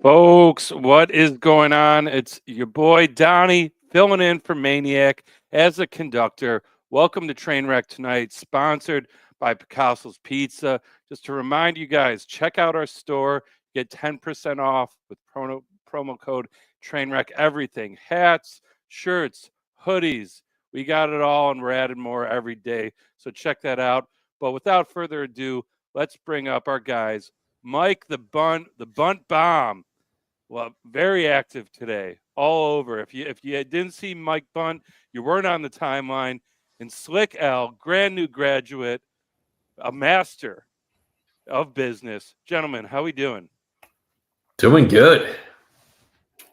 Folks, what is going on? It's your boy Donnie filling in for Maniac as a conductor. Welcome to Trainwreck tonight, sponsored by Picasso's Pizza. Just to remind you guys, check out our store. Get 10% off with promo code Trainwreck. Everything hats, shirts, hoodies. We got it all, and we're adding more every day. So check that out. But without further ado, let's bring up our guys. Mike the bunt bomb. Well, very active today, all over. If you didn't see Mike Bunt, you weren't on the timeline. And Slick Al, brand new graduate, a master of business. Gentlemen, how we doing? Doing good.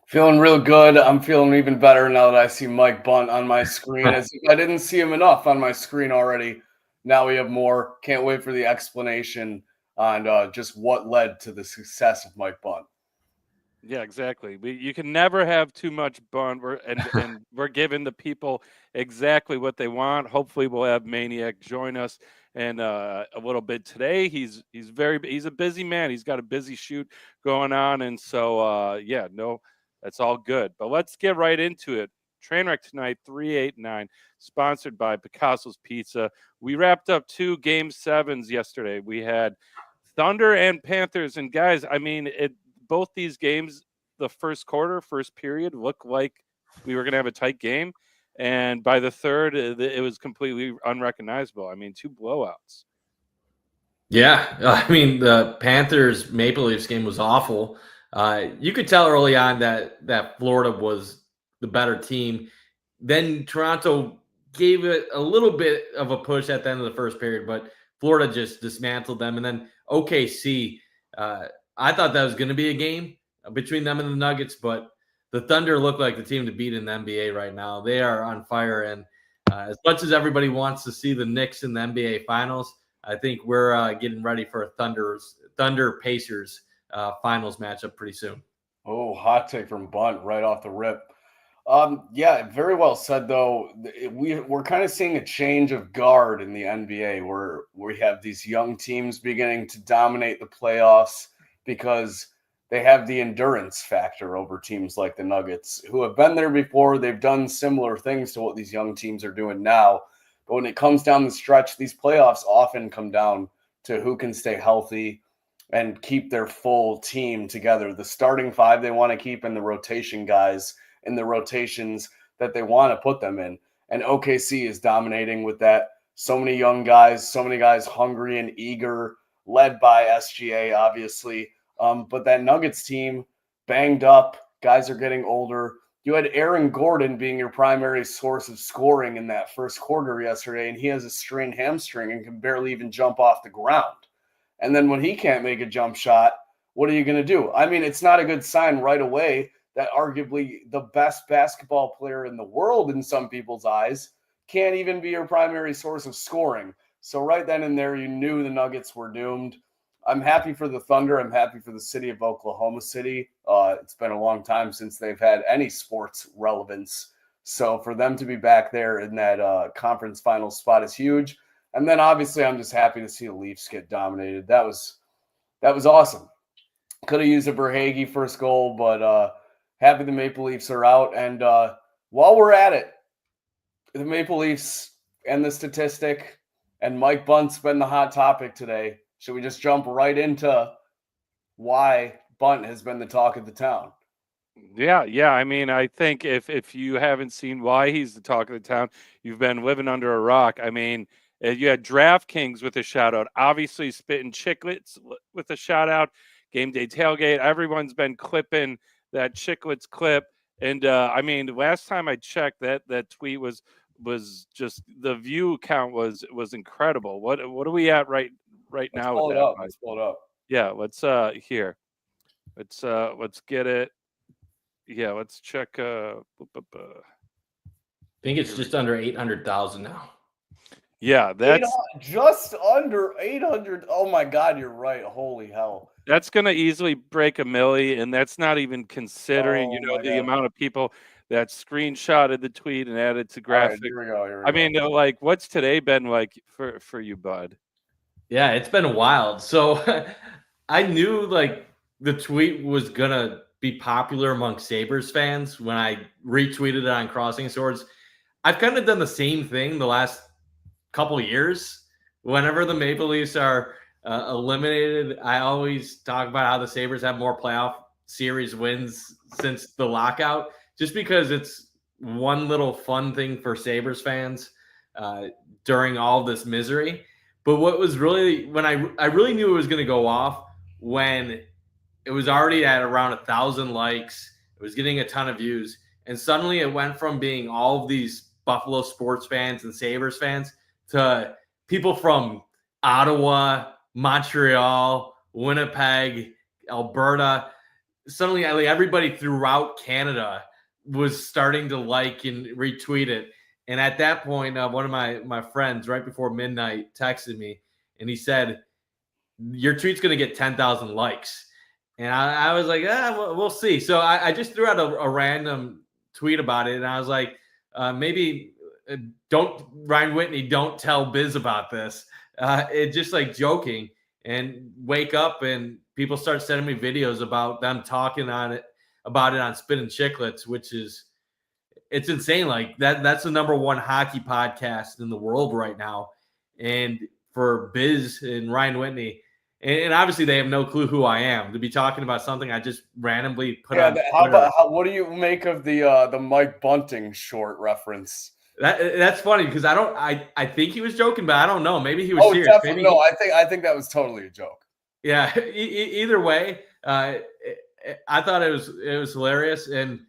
Feeling real good. I'm feeling even better now that I see Mike Bunt on my screen. As if I didn't see him enough on my screen already. Now we have more. Can't wait for the explanation on just what led to the success of Mike Bunt. Yeah, exactly. You can never have too much Bunt. And we're giving the people exactly what they want. Hopefully, we'll have Maniac join us and a little bit today. He's a busy man. He's got a busy shoot going on, and so that's all good. But let's get right into it. Trainwreck tonight, 389, sponsored by Picasso's Pizza. We wrapped up 2 Game 7s yesterday. We had Thunder and Panthers, and guys, I mean both these games, the first period, looked like we were going to have a tight game. And by the third, it was completely unrecognizable. I mean, 2 blowouts. Yeah, I mean, the Panthers Maple Leafs game was awful. You could tell early on that Florida was the better team. Then Toronto gave it a little bit of a push at the end of the first period, but Florida just dismantled them. And then OKC, I thought that was going to be a game between them and the Nuggets, but the Thunder look like the team to beat in the NBA right now. They are on fire, and as much as everybody wants to see the Knicks in the NBA Finals, I think we're getting ready for a Thunder Pacers Finals matchup pretty soon. Oh, hot take from Bunt right off the rip. Yeah, very well said, though. We're kind of seeing a change of guard in the NBA where we have these young teams beginning to dominate the playoffs because they have the endurance factor over teams like the Nuggets, who have been there before. They've done similar things to what these young teams are doing now. But when it comes down the stretch, these playoffs often come down to who can stay healthy and keep their full team together. The starting 5 they want to keep and the rotation guys in the rotations that they want to put them in. And OKC is dominating with that. So many young guys, so many guys hungry and eager, led by SGA, obviously. But that Nuggets team, banged up, guys are getting older. You had Aaron Gordon being your primary source of scoring in that first quarter yesterday, and he has a strained hamstring and can barely even jump off the ground. And then when he can't make a jump shot, what are you going to do? I mean, it's not a good sign right away that arguably the best basketball player in the world in some people's eyes can't even be your primary source of scoring. So right then and there, you knew the Nuggets were doomed. I'm happy for the Thunder. I'm happy for the city of Oklahoma City. It's been a long time since they've had any sports relevance. So for them to be back there in that conference final spot is huge. And then obviously I'm just happy to see the Leafs get dominated. That was awesome. Could have used a Verhaeghe first goal, but happy the Maple Leafs are out. And while we're at it, the Maple Leafs and the statistic, and Mike Bunt's been the hot topic today. Should we just jump right into why Bunt has been the talk of the town? Yeah. I mean, I think if you haven't seen why he's the talk of the town, you've been living under a rock. I mean, you had DraftKings with a shout out, obviously Spittin' Chicklets with a shout out, Game Day Tailgate. Everyone's been clipping that Chicklets clip. And I mean, last time I checked, that tweet was just, the view count was incredible. What are we at right now with that? Let's pull it up. Yeah, let's here. Let's get it. Yeah, let's check. I think it's just under 800,000 now. Yeah, that's just under 800. Oh my God, you're right. Holy hell. That's going to easily break a milli, and that's not even considering, the amount of people that screenshotted the tweet and added to graphic. Right, here we go. I mean, like, what's today been like for you, bud? Yeah, it's been wild. So I knew like the tweet was gonna be popular among Sabres fans when I retweeted it on Crossing Swords. I've kind of done the same thing the last couple years. Whenever the Maple Leafs are eliminated, I always talk about how the Sabres have more playoff series wins since the lockout, just because it's one little fun thing for Sabres fans during all this misery. But what was really when I really knew it was going to go off when it was already at around 1,000 likes. It was getting a ton of views, and suddenly it went from being all of these Buffalo sports fans and Sabres fans to people from Ottawa, Montreal, Winnipeg, Alberta. Suddenly, everybody throughout Canada was starting to like and retweet it. And at that point, one of my friends, right before midnight, texted me, and he said, "Your tweet's going to get 10,000 likes." And I was like, we'll see. So I just threw out a random tweet about it, and I was like, maybe don't Ryan Whitney, don't tell Biz about this. It just like joking, and wake up and people start sending me videos about them talking about it on Spin and Chicklets, which is it's insane. Like that's the number one hockey podcast in the world right now. And for Biz and Ryan Whitney, and obviously they have no clue who I am to be talking about something I just randomly put on Twitter. What do you make of the Mike Bunting short reference? That's funny because I think he was joking, but I don't know. Maybe he was serious. Definitely. No, I think that was totally a joke. Yeah. Either way, I thought it was hilarious, and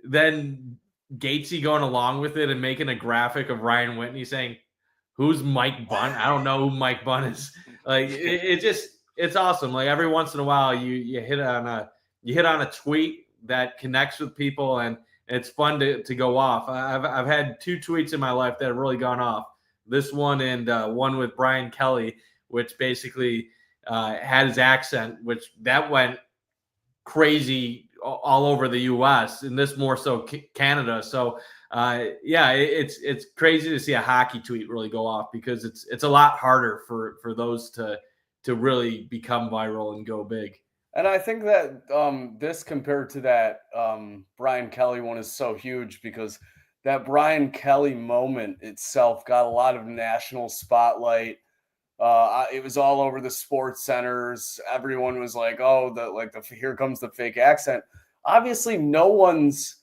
then Gatesy going along with it and making a graphic of Ryan Whitney saying, "Who's Mike Bunt?" I don't know who Mike Bunt is. Like it's awesome. Like every once in a while, you hit on a tweet that connects with people, and it's fun to go off. I've had 2 tweets in my life that have really gone off. This one and one with Brian Kelly, which basically had his accent, which that went crazy all over the U.S. and this more so Canada. So it's crazy to see a hockey tweet really go off because it's a lot harder for those to really become viral and go big. And I think that this compared to that Brian Kelly one is so huge because that Brian Kelly moment itself got a lot of national spotlight. It was all over the sports centers. Everyone was like, "Oh, here comes the fake accent." Obviously, no one's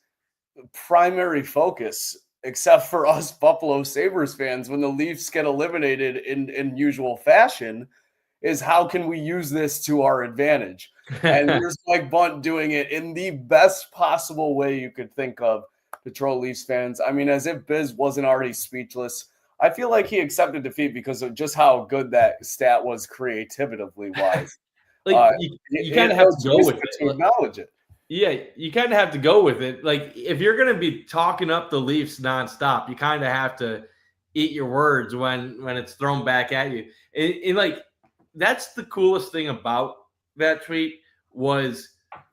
primary focus, except for us Buffalo Sabres fans, when the Leafs get eliminated in usual fashion, is how can we use this to our advantage? And here's Mike Bunt doing it in the best possible way you could think of to troll Leafs fans. I mean, as if Biz wasn't already speechless. I feel like he accepted defeat because of just how good that stat was creatively wise. Like you kind of have to go with it. To acknowledge it. Yeah, you kind of have to go with it. Like if you're going to be talking up the Leafs nonstop, you kind of have to eat your words when it's thrown back at you. And like that's the coolest thing about that tweet was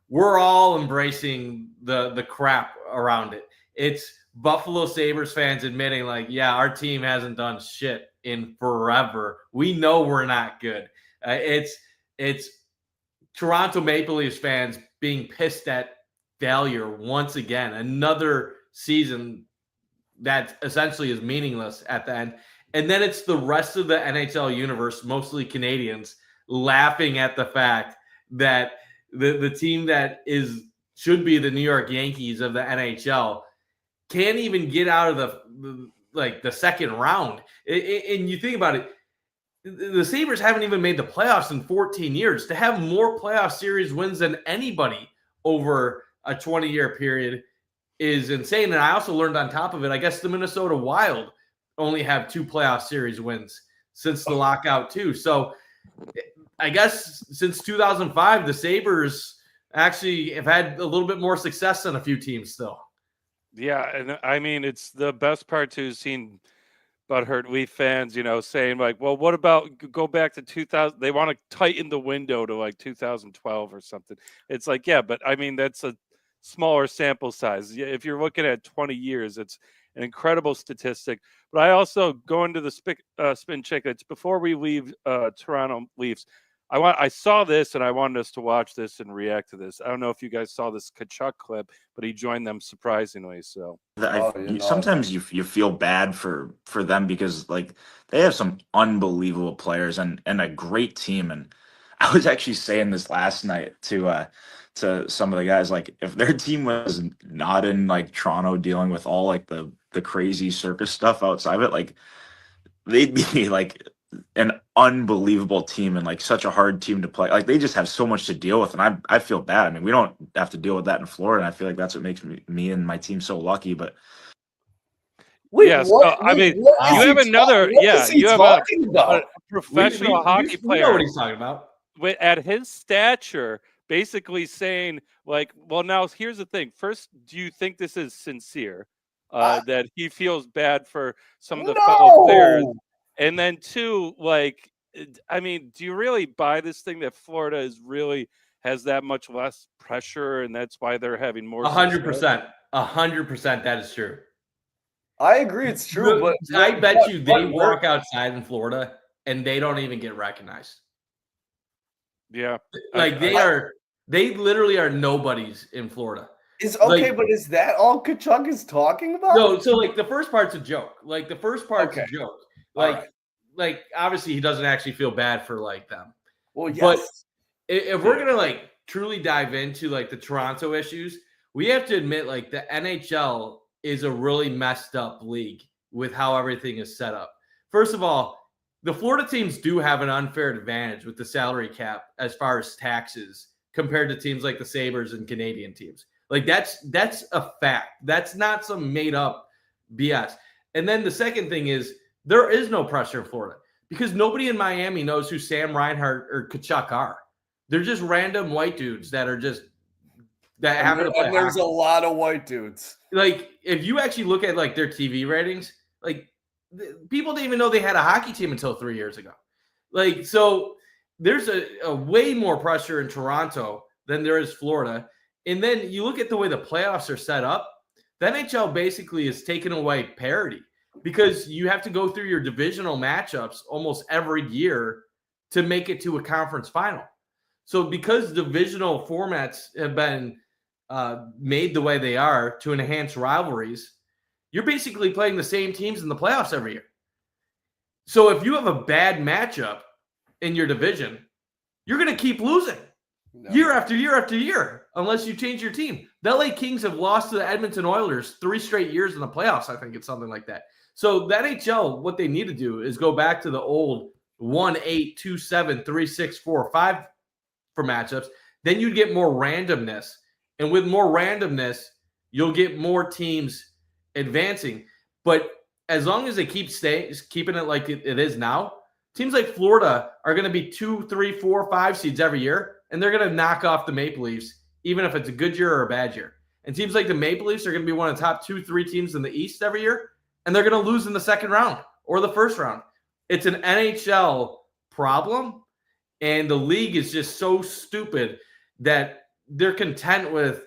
we're all embracing the crap around it. It's Buffalo Sabres fans admitting like, yeah, our team hasn't done shit in forever. We know we're not good. It's Toronto Maple Leafs fans being pissed at failure once again. Another season that essentially is meaningless at the end. And then it's the rest of the NHL universe, mostly Canadians, laughing at the fact that the team that should be the New York Yankees of the NHL can't even get out of the second round. And you think about it, the Sabres haven't even made the playoffs in 14 years. To have more playoff series wins than anybody over a 20-year period is insane. And I also learned on top of it, I guess the Minnesota Wild only have 2 playoff series wins since the lockout too. So I guess since 2005, the Sabres actually have had a little bit more success than a few teams still. Yeah, and I mean, it's the best part too, seeing butthurt Leaf fans, saying like, well, what about go back to 2000? They want to tighten the window to like 2012 or something. It's like, yeah, but I mean, that's a smaller sample size. If you're looking at 20 years, it's an incredible statistic. But I also go into the spin chicklets before we leave Toronto Leafs. I saw this and I wanted us to watch this and react to this. I don't know if you guys saw this Kachuk clip, but he joined them surprisingly. So sometimes you feel bad for them because like they have some unbelievable players and a great team. And I was actually saying this last night to some of the guys, like if their team was not in like Toronto dealing with all like the crazy circus stuff outside of it, like they'd be like an unbelievable team and like such a hard team to play. Like they just have so much to deal with, and I feel bad. I mean, we don't have to deal with that in Florida, and I feel like that's what makes me and my team so lucky. But Wait, yes, what? I mean, what is you he have another, what yeah, is he you have talking a about? professional hockey We player know what he's talking about. at his stature, basically saying like, well, now here's the thing. First, do you think this is sincere? That he feels bad for some of the fellow players, No. and then two, like, I mean, do you really buy this thing that Florida is really has that much less pressure, and that's why they're having more? 100%, 100%. That is true. I agree, it's true, but I bet you they walk outside in Florida and they don't even get recognized. Yeah, Like they literally are nobodies in Florida. Is okay, like, but is that all Kachuk is talking about? No, so like the first part's a joke. Like the first part's a joke. Like obviously he doesn't actually feel bad for like them. Well, yes. But if we're gonna like truly dive into like the Toronto issues, we have to admit like the NHL is a really messed up league with how everything is set up. First of all, the Florida teams do have an unfair advantage with the salary cap as far as taxes compared to teams like the Sabres and Canadian teams. Like that's a fact. That's not some made up BS. And then the second thing is there is no pressure in Florida because nobody in Miami knows who Sam Reinhart or Kachuk are. They're just random white dudes that are just that happen to play. And there's a lot of white dudes. Like if you actually look at like their TV ratings, like people didn't even know they had a hockey team until 3 years ago. Like so, there's a way more pressure in Toronto than there is Florida. And then you look at the way the playoffs are set up, the NHL basically is taking away parity because you have to go through your divisional matchups almost every year to make it to a conference final. So because divisional formats have been made the way they are to enhance rivalries, you're basically playing the same teams in the playoffs every year. So if you have a bad matchup in your division, you're going to keep losing. Year after year after year, unless you change your team. The LA Kings have lost to the Edmonton Oilers 3 straight years in the playoffs. I think it's something like that. So the NHL, what they need to do is go back to the old 1-8, 2-7, 3-6, 4-5 for matchups. Then you'd get more randomness. And with more randomness, you'll get more teams advancing. But as long as they keeping it like it is now, teams like Florida are going to be 2, 3, 4, 5 seeds every year. And they're going to knock off the Maple Leafs, even if it's a good year or a bad year. And teams like the Maple Leafs are going to be one of the top 2, 3 teams in the East every year, and they're going to lose in the second round or the first round. It's an NHL problem, and the league is just so stupid that they're content with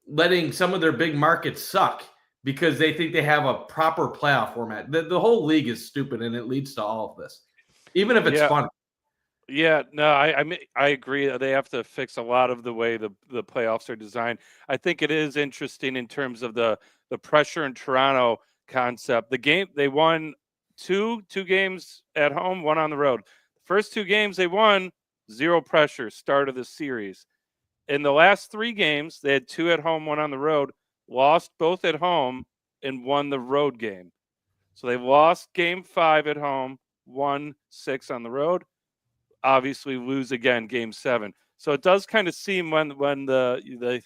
letting some of their big markets suck because they think they have a proper playoff format. The whole league is stupid, and it leads to all of this, even if it's fun. Yeah, no, I mean, I agree. They have to fix a lot of the way the playoffs are designed. I think it is interesting in terms of the pressure in Toronto concept. The game they won two games at home, one on the road. First 2 games they won, 0 pressure, start of the series. In the last 3 games, they had 2 at home, 1 on the road, lost both at home, and won the road game. So they lost game 5 at home, won 6 on the road. Obviously lose again game 7. So it does kind of seem when the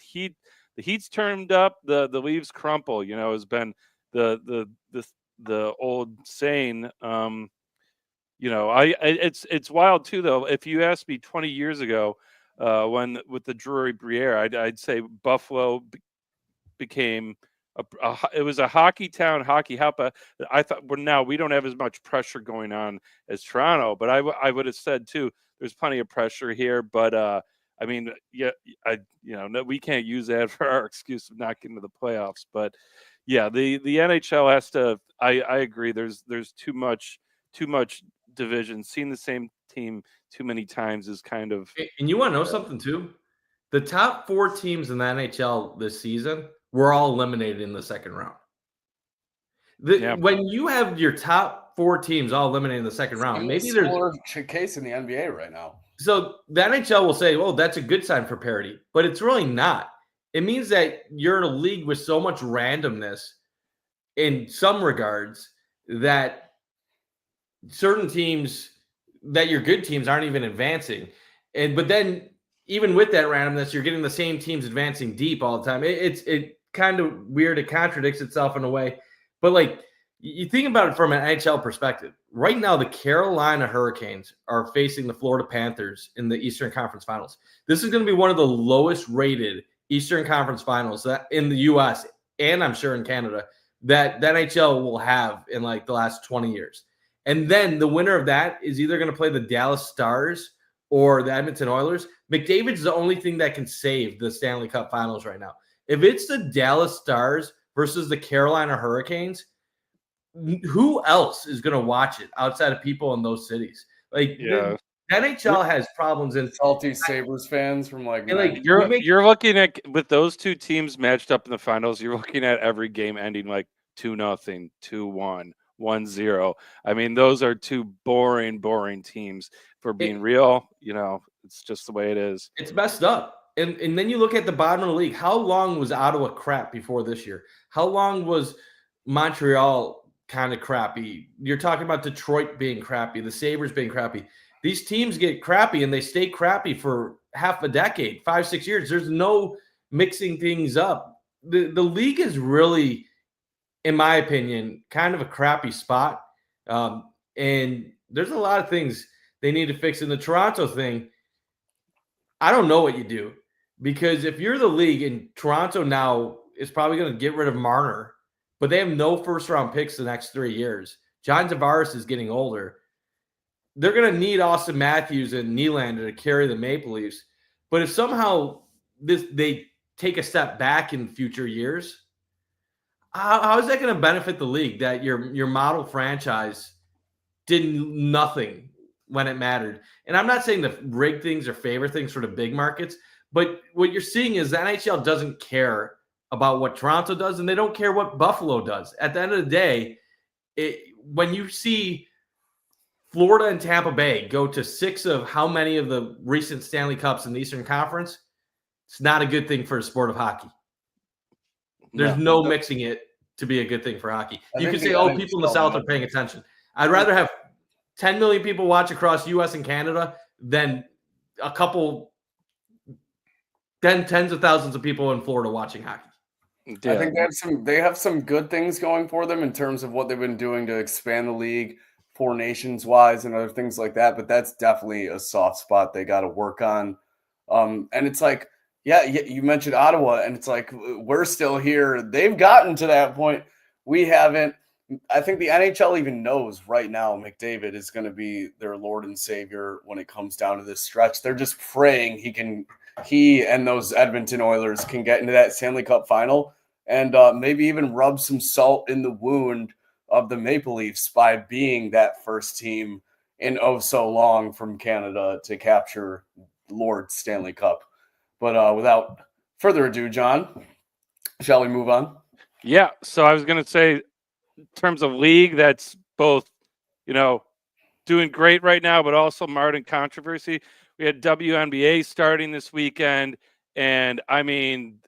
heat's turned up, the leaves crumple, has been the old saying. It's wild too though. If you asked me 20 years ago, when with the Drury Briere, I'd say Buffalo became it was a hockey town, hockey help. I thought now we don't have as much pressure going on as Toronto, but I would have said too, there's plenty of pressure here. But I mean, we can't use that for our excuse of not getting to the playoffs. But yeah, the NHL has to. I agree. There's too much division. Seeing the same team too many times is kind of. And you want to know something too? The top 4 teams in the NHL this season were all eliminated in the second round. When you have your top 4 teams all eliminated in the second round, maybe there's a case in the NBA right now. So the NHL will say, "Oh, that's a good sign for parity," but it's really not. It means that you're in a league with so much randomness in some regards that certain teams that your good teams aren't even advancing. But then even with that randomness, you're getting the same teams advancing deep all the time. It's kind of weird. It contradicts itself in a way. But like you think about it from an NHL perspective, right now the Carolina Hurricanes are facing the Florida Panthers in the Eastern Conference Finals. This is going to be one of the lowest rated Eastern Conference Finals that in the US and I'm sure in Canada that the NHL will have in like the last 20 years. And then the winner of that is either going to play the Dallas Stars or the Edmonton Oilers. McDavid's the only thing that can save the Stanley Cup Finals right now. If it's the Dallas Stars versus the Carolina Hurricanes, who else is going to watch it outside of people in those cities? Like the NHL has problems in salty Sabres fans from like you're looking at with those two teams matched up in the finals. You're looking at every game ending like 2-0, 2-1. 1-0. I mean, those are two boring teams. For being real, it's just the way it is. It's messed up. And then you look at the bottom of the league. How long was Ottawa crap before this year? How long was Montreal kind of crappy? You're talking about Detroit being crappy, the Sabres being crappy. These teams get crappy and they stay crappy for half a decade, 5-6 years. There's no mixing things up. The league is really, in my opinion, kind of a crappy spot. And there's a lot of things they need to fix. In the Toronto thing, I don't know what you do. Because if you're the league and Toronto now is probably going to get rid of Marner, but they have no first-round picks the next 3 years. John Tavares is getting older. They're going to need Austin Matthews and Nylander to carry the Maple Leafs. But if somehow they take a step back in future years, how is that going to benefit the league that your model franchise did nothing when it mattered? And I'm not saying the rig things or favor things for the big markets, but what you're seeing is the NHL doesn't care about what Toronto does, and they don't care what Buffalo does. At the end of the day, when you see Florida and Tampa Bay go to 6 of how many of the recent Stanley Cups in the Eastern Conference, it's not a good thing for the sport of hockey. There's no mixing it to be a good thing for hockey. You can say, people in the South are paying attention. I'd rather have 10 million people watch across U.S. and Canada than a couple, tens of thousands of people in Florida watching hockey. Yeah. I think they have some good things going for them in terms of what they've been doing to expand the league, 4 nations wise and other things like that. But that's definitely a soft spot they got to work on. And it's like, you mentioned Ottawa, and it's like we're still here. They've gotten to that point. We haven't. I think the NHL even knows right now McDavid is going to be their Lord and Savior when it comes down to this stretch. They're just praying he and those Edmonton Oilers can get into that Stanley Cup final and maybe even rub some salt in the wound of the Maple Leafs by being that first team in so long from Canada to capture Lord Stanley Cup. But without further ado, John, shall we move on? Yeah. So I was going to say, in terms of league, that's both, doing great right now, but also marred in controversy. We had WNBA starting this weekend, and I mean,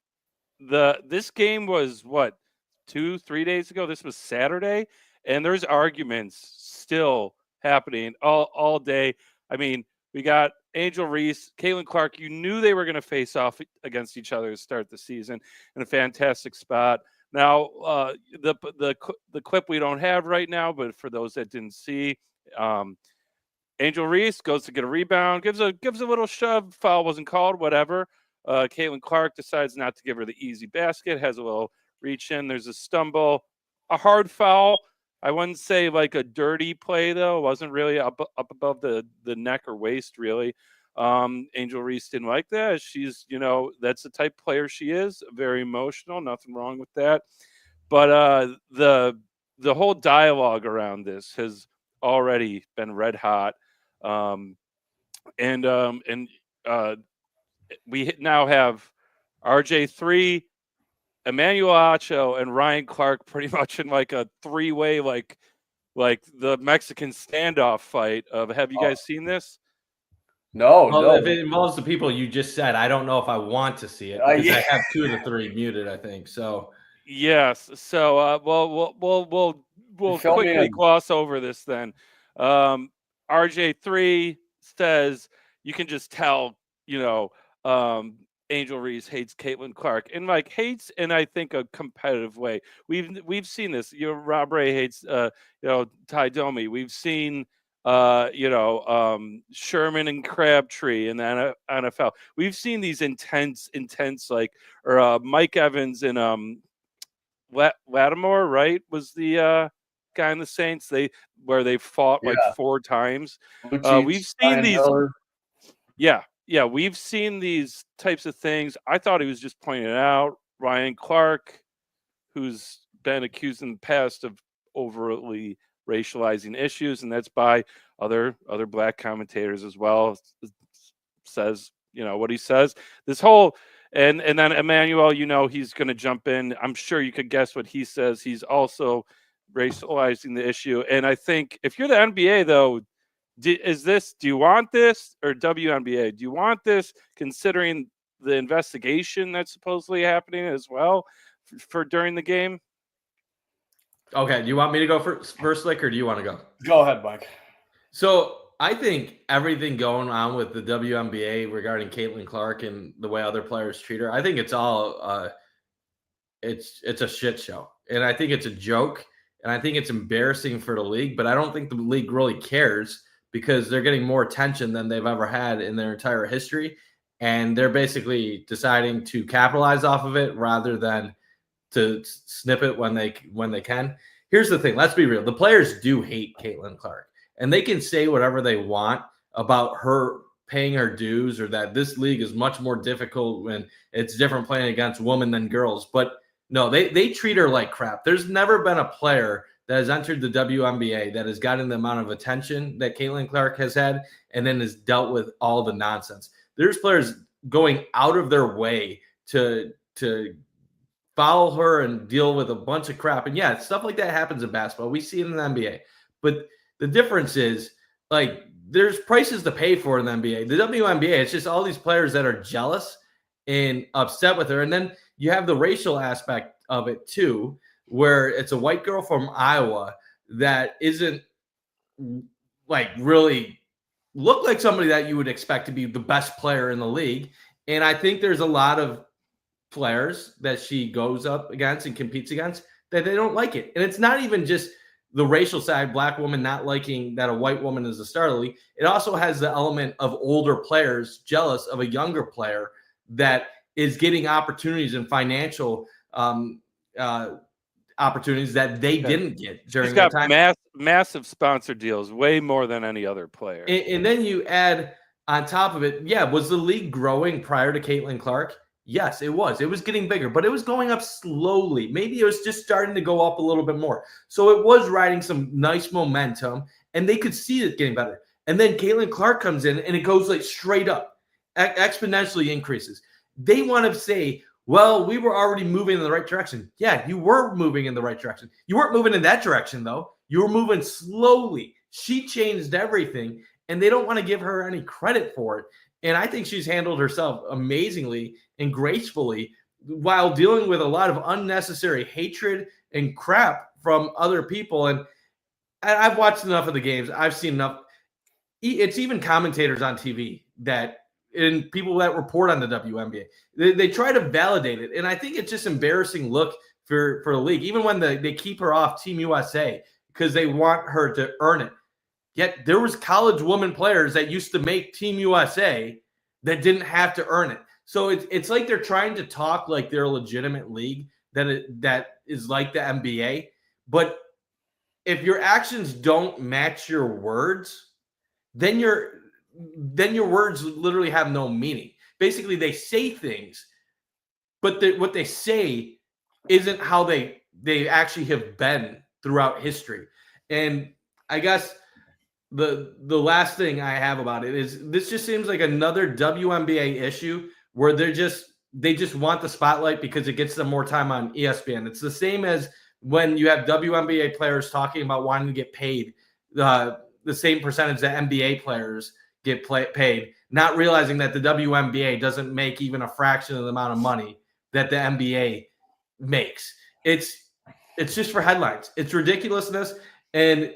this game was 2-3 days ago. This was Saturday, and there's arguments still happening all day. I mean, we got Angel Reese, Caitlin Clark. You knew they were going to face off against each other to start the season in a fantastic spot. Now, the clip we don't have right now, but for those that didn't see, Angel Reese goes to get a rebound, gives a little shove. Foul wasn't called. Whatever. Caitlin Clark decides not to give her the easy basket. Has a little reach in. There's a stumble, a hard foul. I wouldn't say like a dirty play though. It wasn't really up above the neck or waist really. Angel Reese didn't like that. She's, that's the type of player she is, very emotional, nothing wrong with that. But the whole dialogue around this has already been red hot. and we now have RJ3, Emmanuel Acho, and Ryan Clark pretty much in like a three-way, like the Mexican standoff fight. Have you guys seen this? No, Well, if no. it involves the people you just said, I don't know if I want to see it because Yeah. I have 2 of the 3 muted, I think. So Yes. So, we'll Fill me quickly in. gloss over this then. Um, RJ3 says you can just tell, you know, um, Angel Reese hates Caitlin Clark, and like hates in I think a competitive way. We've seen this. Rob Ray hates Ty Domi. We've seen Sherman and Crabtree in the NFL. We've seen these intense like or Mike Evans and Lattimore, right? Was the guy in the Saints? They fought like Yeah. 4 times. Lucic, We've seen Ryan these. Miller. Yeah, we've seen these types of things. I thought he was just pointing it out. Ryan Clark, who's been accused in the past of overtly racializing issues, and that's by other black commentators as well. Says what he says. This whole and then Emmanuel, he's going to jump in. I'm sure you could guess what he says. He's also racializing the issue, and I think if you're the NBA though, do you want this, or WNBA? Do you want this, considering the investigation that's supposedly happening as well for during the game? okay, do you want me to go first, Slick, or do you want to go? Go ahead, Mike. So I think everything going on with the WNBA regarding Caitlin Clark and the way other players treat her, I think it's all it's a shit show, and I think it's a joke, and I think it's embarrassing for the league. But I don't think the league really cares because they're getting more attention than they've ever had in their entire history, and they're basically deciding to capitalize off of it rather than to snip it when they can. Here's the thing. Let's be real. The players do hate Caitlin Clark, and they can say whatever they want about her paying her dues or that this league is much more difficult when it's different playing against women than girls. But no, they treat her like crap. There's never been a player that has entered the WNBA that has gotten the amount of attention that Caitlin Clark has had and then has dealt with all the nonsense. There's players going out of their way to follow her and deal with a bunch of crap. And yeah, stuff like that happens in basketball. We see it in the NBA. But the difference is, like, there's prices to pay for in the NBA. The WNBA, it's just all these players that are jealous and upset with her. And then you have the racial aspect of it too, where it's a white girl from Iowa that isn't like really look like somebody that you would expect to be the best player in the league. And I think there's a lot of players that she goes up against and competes against that they don't like it. And it's not even just the racial side, black woman not liking that a white woman is the star of the league. It also has the element of older players jealous of a younger player that is getting opportunities and financial opportunities that they didn't get during that time. Massive sponsor deals, way more than any other player. And then you add on top of it, was the league growing prior to Caitlin Clark? Yes, it was. It was getting bigger, but it was going up slowly. Maybe it was just starting to go up a little bit more. So it was riding some nice momentum, and they could see it getting better. And then Caitlin Clark comes in, and it goes like straight up, exponentially increases. They want to say, well, we were already moving in the right direction. Yeah, you were moving in the right direction. You weren't moving in that direction, though. You were moving slowly. She changed everything, and they don't want to give her any credit for it. And I think she's handled herself amazingly and gracefully while dealing with a lot of unnecessary hatred and crap from other people. And I've watched enough of the games. I've seen enough. It's even commentators on TV and people that report on the WNBA. They try to validate it. And I think it's just embarrassing look for the league, even when they keep her off Team USA because they want her to earn it. Yet there was college women players that used to make Team USA that didn't have to earn it. So it's like they're trying to talk like they're a legitimate league that is like the NBA. But if your actions don't match your words, then your words literally have no meaning. Basically, they say things, but what they say isn't how they actually have been throughout history. And I guess the last thing I have about it is this just seems like another WNBA issue where they just want the spotlight because it gets them more time on ESPN. It's the same as when you have WNBA players talking about wanting to get paid the same percentage that NBA players get paid, not realizing that the WNBA doesn't make even a fraction of the amount of money that the NBA makes. It's just for headlines. It's ridiculousness, and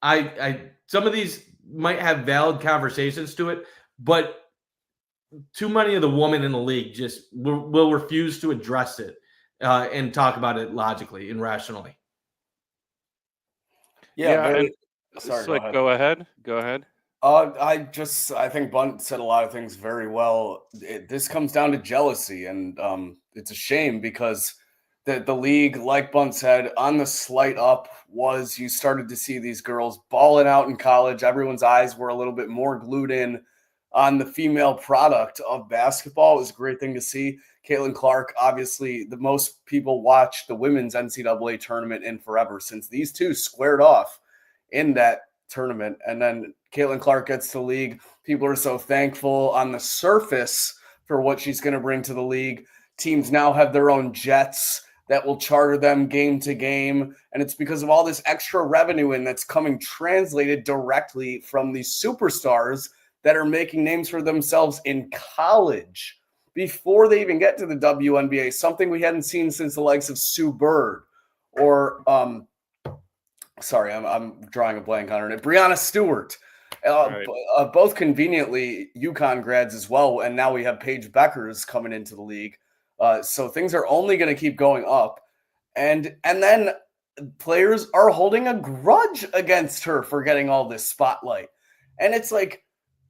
I some of these might have valid conversations to it, but too many of the women in the league just will refuse to address it and talk about it logically and rationally. Yeah, and sorry, Slick, go ahead. Go ahead. I think Bunt said a lot of things very well. This comes down to jealousy, and it's a shame because the league, like Bunt said, on the slight up was you started to see these girls balling out in college. Everyone's eyes were a little bit more glued in on the female product of basketball. It was a great thing to see. Caitlin Clark, obviously, the most people watch the women's NCAA tournament in forever since these two squared off in that tournament. And then Caitlin Clark gets to the league. People are so thankful on the surface for what she's going to bring to the league. Teams now have their own jets that will charter them game to game. And it's because of all this extra revenue in that's coming translated directly from these superstars that are making names for themselves in college before they even get to the WNBA, something we hadn't seen since the likes of Sue Bird or sorry, I'm drawing a blank on her name. Brianna Stewart, Right. both conveniently UConn grads as well, and now we have Paige Beckers coming into the league. So things are only going to keep going up, and then players are holding a grudge against her for getting all this spotlight, and it's like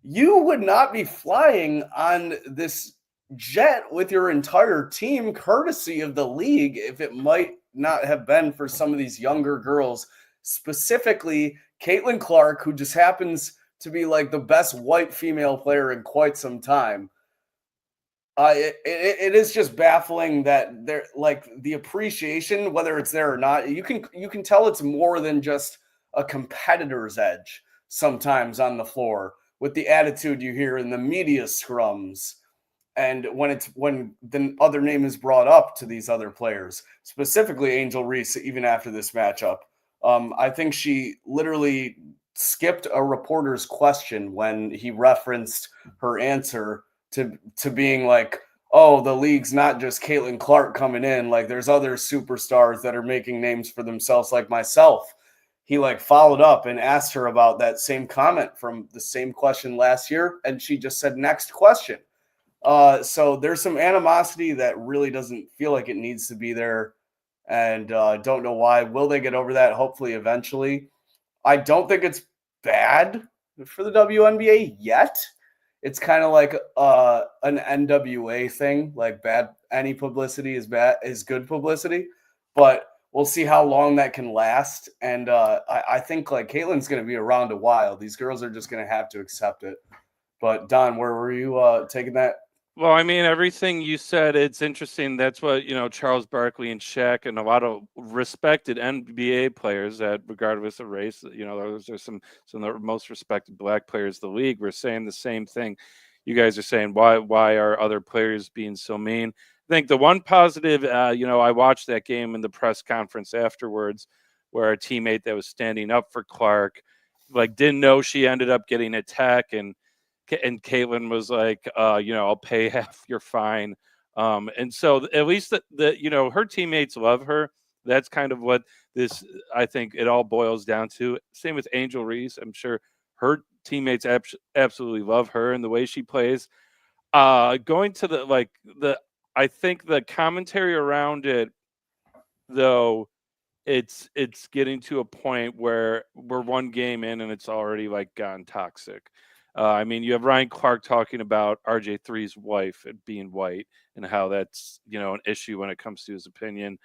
you would not be flying on this jet with your entire team courtesy of the league if it might not have been for some of these younger girls, specifically Caitlin Clark, who just happens to be like the best white female player in quite some time. It is just baffling that there, like, the appreciation, whether it's there or not, you can tell it's more than just a competitor's edge sometimes on the floor with the attitude you hear in the media scrums. And when the other name is brought up to these other players, specifically Angel Reese, even after this matchup, I think she literally skipped a reporter's question when he referenced her answer to being like, oh, the league's not just Caitlin Clark coming in. Like, there's other superstars that are making names for themselves like myself. He like followed up and asked her about that same comment from the same question last year, and she just said, next question. So there's some animosity that really doesn't feel like it needs to be there, and don't know why. Will they get over that? Hopefully eventually. I don't think it's bad for the WNBA yet. It's kind of like an NWA thing, like any publicity is good publicity, but we'll see how long that can last. And I think like Caitlin's going to be around a while. These girls are just going to have to accept it. But Don, where were you taking that? Well, I mean, everything you said, it's interesting. That's what, Charles Barkley and Shaq and a lot of respected NBA players that, regardless of race, those are some of the most respected black players in the league, were saying the same thing. You guys are saying, why are other players being so mean? I think the one positive, I watched that game in the press conference afterwards where a teammate that was standing up for Clark, like, didn't know she ended up getting a tech, and Caitlin was like, I'll pay half your fine. And so at least her teammates love her. That's kind of what I think it all boils down to. Same with Angel Reese. I'm sure her teammates absolutely love her and the way she plays. Going to I think the commentary around it, though, it's getting to a point where we're one game in and it's already like gone toxic. I mean, you have Ryan Clark talking about RJ3's wife and being white and how that's, an issue when it comes to his opinion.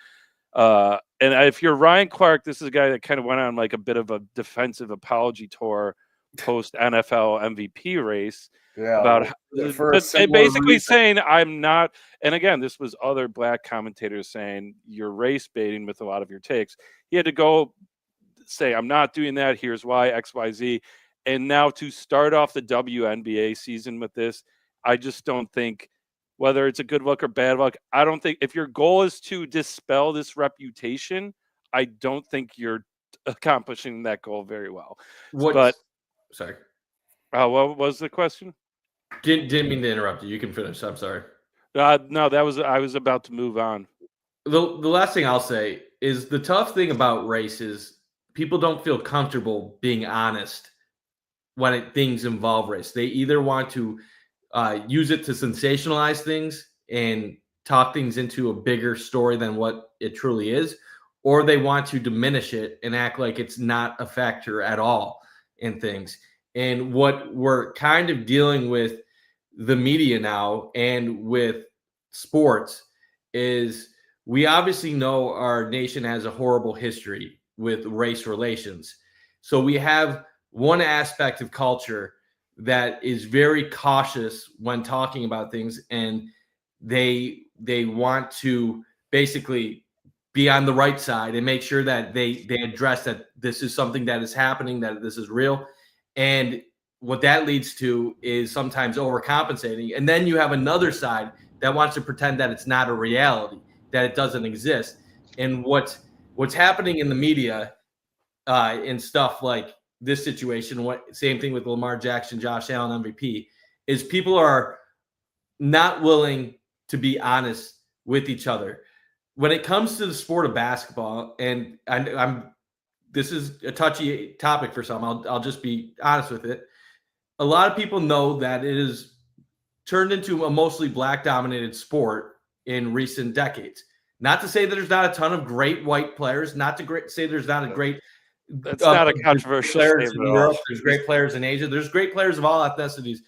And if you're Ryan Clark, this is a guy that kind of went on like a bit of a defensive apology tour post NFL MVP race. Yeah, About for a similar basically reason. saying I'm not, and again, this was other black commentators saying you're race baiting with a lot of your takes. He had to go say, I'm not doing that. Here's why, XYZ. And now to start off the WNBA season with this, I just don't think, whether it's a good look or bad luck, I don't think if your goal is to dispel this reputation, I don't think you're accomplishing that goal very well. Sorry. What was the question? Didn't mean to interrupt you. You can finish. I'm sorry. No, I was about to move on. The last thing I'll say is the tough thing about race is people don't feel comfortable being honest when things involve race. They either want to use it to sensationalize things and talk things into a bigger story than what it truly is, or they want to diminish it and act like it's not a factor at all in things. And what we're kind of dealing with the media now and with sports is we obviously know our nation has a horrible history with race relations. So we have one aspect of culture that is very cautious when talking about things, and they want to basically be on the right side and make sure that they address that this is something that is happening, that this is real. And what that leads to is sometimes overcompensating. And then you have another side that wants to pretend that it's not a reality, that it doesn't exist. And what's happening in the media and stuff like this situation, same thing with Lamar Jackson, Josh Allen MVP, is people are not willing to be honest with each other. When it comes to the sport of basketball, and this is a touchy topic for some, I'll just be honest with it. A lot of people know that it is turned into a mostly black-dominated sport in recent decades. Not to say that there's not a ton of great white players, not to say there's not a great That's not a controversial players statement in Europe, there's great players in Asia, there's great players of all ethnicities